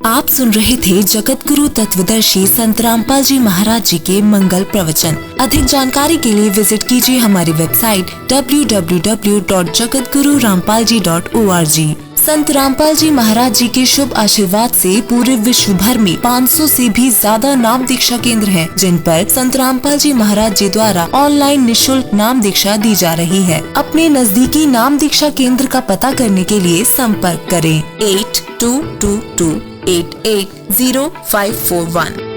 आप सुन रहे थे जगत गुरु तत्वदर्शी संत रामपाल जी महाराज जी के मंगल प्रवचन। अधिक जानकारी के लिए विजिट कीजिए हमारी वेबसाइट www.jagatgururampalji.org। संत रामपाल जी महाराज जी के शुभ आशीर्वाद से पूरे विश्व भर में 500 से भी ज्यादा नाम दीक्षा केंद्र हैं, जिन पर संत रामपाल जी महाराज जी द्वारा ऑनलाइन निशुल्क नाम दीक्षा दी जा रही है। अपने नजदीकी नाम दीक्षा केंद्र का पता करने के लिए संपर्क करें 8222880541।